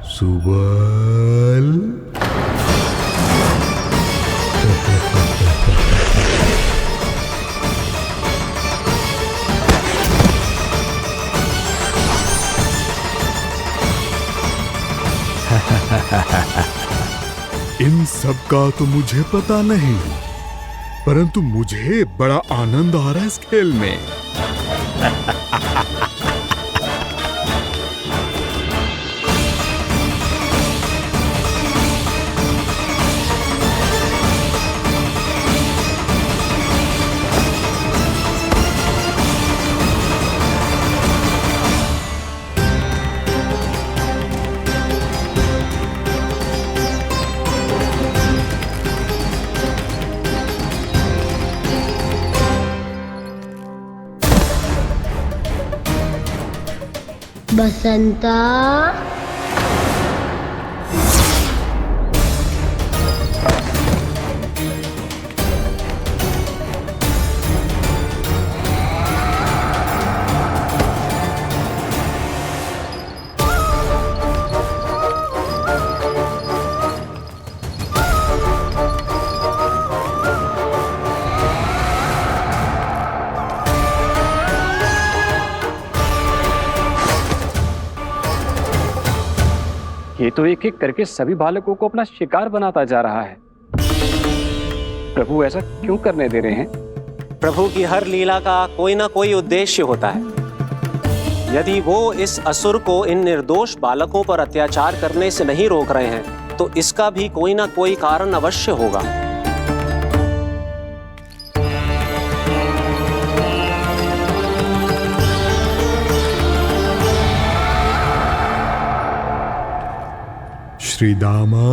सुबल। इन सब का तो मुझे पता नहीं, परंतु मुझे बड़ा आनंद आ रहा है इस खेल में। बसंता। ये तो एक एक करके सभी बालकों को अपना शिकार बनाता जा रहा है। प्रभु ऐसा क्यों करने दे रहे हैं? प्रभु की हर लीला का कोई ना कोई उद्देश्य होता है। यदि वो इस असुर को इन निर्दोष बालकों पर अत्याचार करने से नहीं रोक रहे हैं तो इसका भी कोई ना कोई कारण अवश्य होगा। श्री दामा,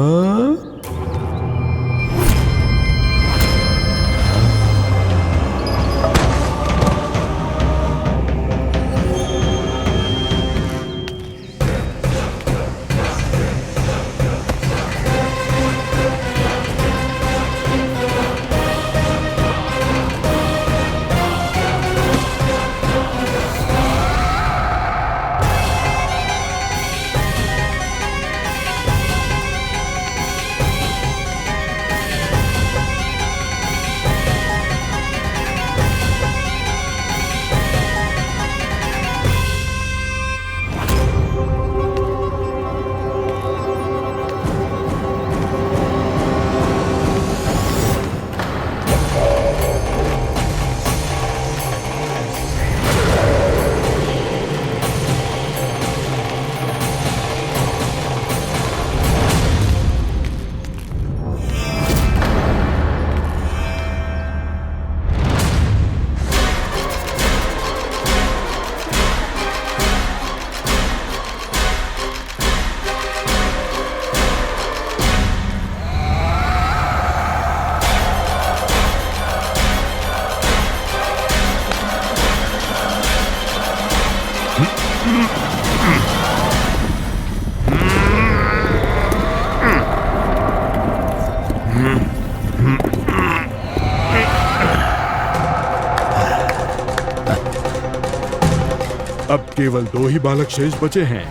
अब केवल 2 ही बालक शेष बचे हैं।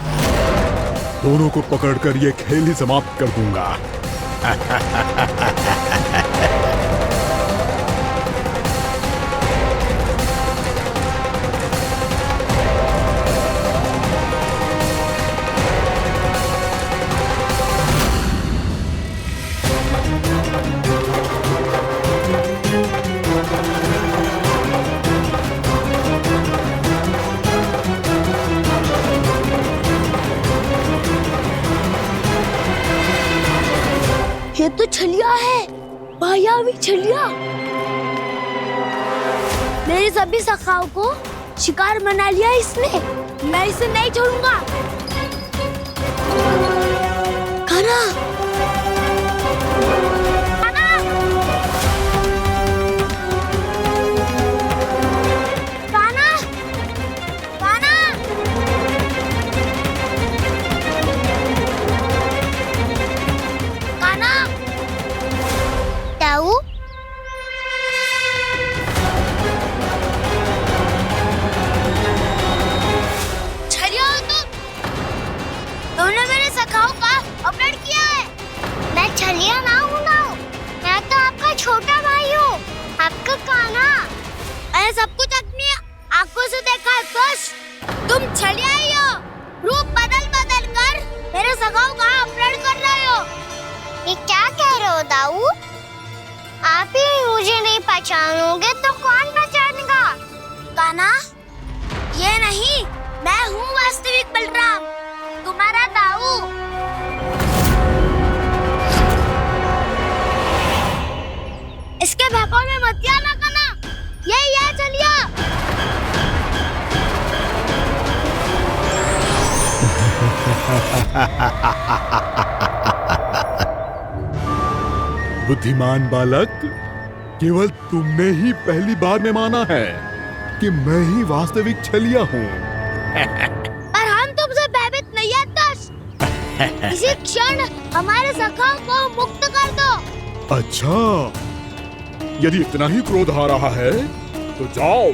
दोनों को पकड़कर ये खेल ही समाप्त कर दूंगा। ये तो छलिया है, मायावी छलिया। मेरे सभी सखाओं को शिकार बना लिया इसने। मैं इसे नहीं छोड़ूंगा। कान्हा, कान्हा, कान्हा, कान्हा, ताऊ, छलिया हो तुमने मेरे सखाओं का अपहरण किया है। मैं छलिया ना हूँ ना, मैं तो आपका छोटा भाई हूँ, आपका कान्हा। मैंने सब कुछ अपनी आंखों से देखा है। बस तुम छलिया ही हो। रूप बदल बदल कर मेरे सखाओं का अपहरण कर रहे हो। ये क्या कह रहे हो दाऊ? आप ही मुझे नहीं पहचानोगे तो कौन पहचानेगा? कान्हा, ये नहीं, मैं हूँ वास्तविक बलराम, तुम्हारा दाऊ। इसके बहकावे में मत आना कान्हा, ये चलिए। बुद्धिमान बालक, केवल तुमने ही पहली बार में माना है कि मैं ही वास्तविक छलिया हूँ। पर हम तो इसी क्षण हमारे सखाओं को मुक्त कर दो। अच्छा, यदि इतना ही क्रोध आ रहा है तो जाओ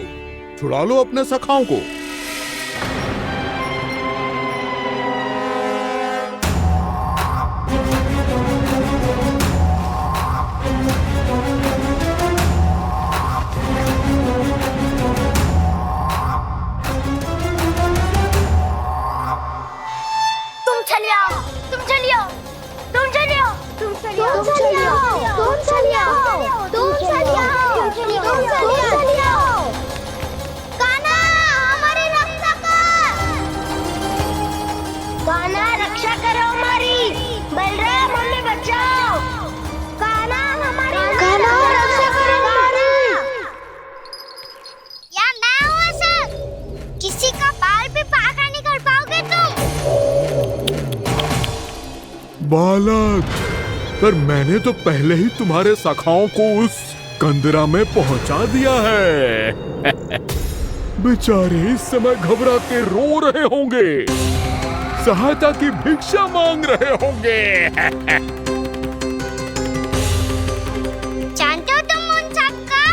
छुड़ा लो अपने सखाओं को। बालक, पर मैंने तो पहले ही तुम्हारे सखाओं को उस कंदरा में पहुंचा दिया है। बेचारे इस समय घबरा के रो रहे होंगे, सहायता की भिक्षा मांग रहे होंगे। जानते हो तुम उन सबका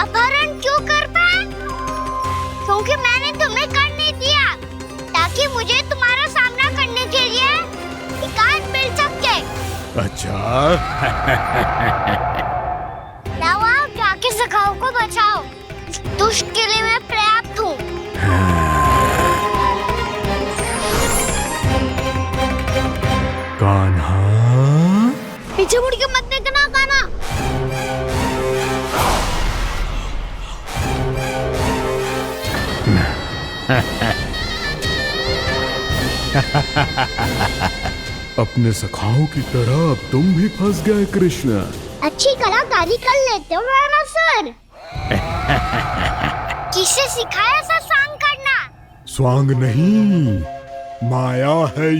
अपहरण क्यों कर पाए? क्योंकि मैंने तुम्हें कर नहीं दिया, ताकि मुझे तुम्हारा सामना करने के लिए एकांत मिल सके। अच्छा। जाओ आप जाके सखाओं को बचाओ। इस दुष्ट के लिए मैं पर्याप्त हूँ। कान्हा, पीछे मुड़ के मत देखना कान्हा। अपने सखाओं की तरह अब तुम भी फंस गए कृष्ण। अच्छी कलाकारी कर लेते हो सर। किसे सिखाया ऐसा स्वांग करना? स्वांग नहीं, माया है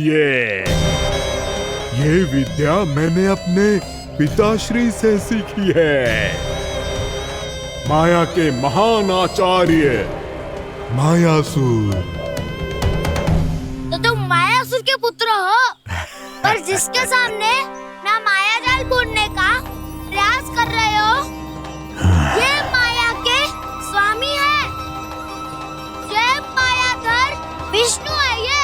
ये विद्या मैंने अपने पिताश्री से सीखी है। माया के महान आचार्य मायासुर। तो तुम मायासुर के पुत्र हो, पर जिसके सामने ना माया जाल बुनने का प्रयास कर रहे हो, ये माया के स्वामी है। ये मायाधर विष्णु है। ये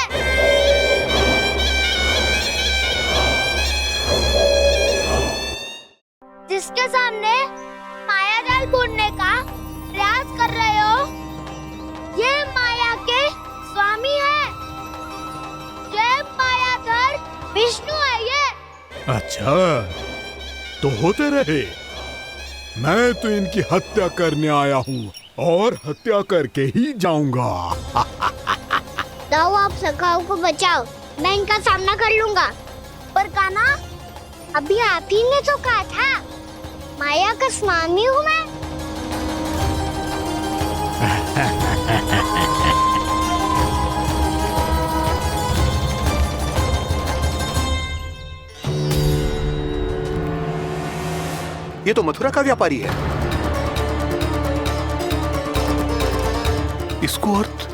जिसके सामने माया जाल बुनने का प्रयास कर रहे हो, ये माया के स्वामी है। ये मायाधर विष्णु है। ये अच्छा, तो होते रहे। मैं तो इनकी हत्या करने आया हूँ और हत्या करके ही जाऊंगा। जाओ आप सखाओं को बचाओ, मैं इनका सामना कर लूंगा। पर कान्हा, अभी आप ही ने तो कहा था माया का स्वामी हूँ मैं। ये तो मथुरा का व्यापारी है। इसको अर्थ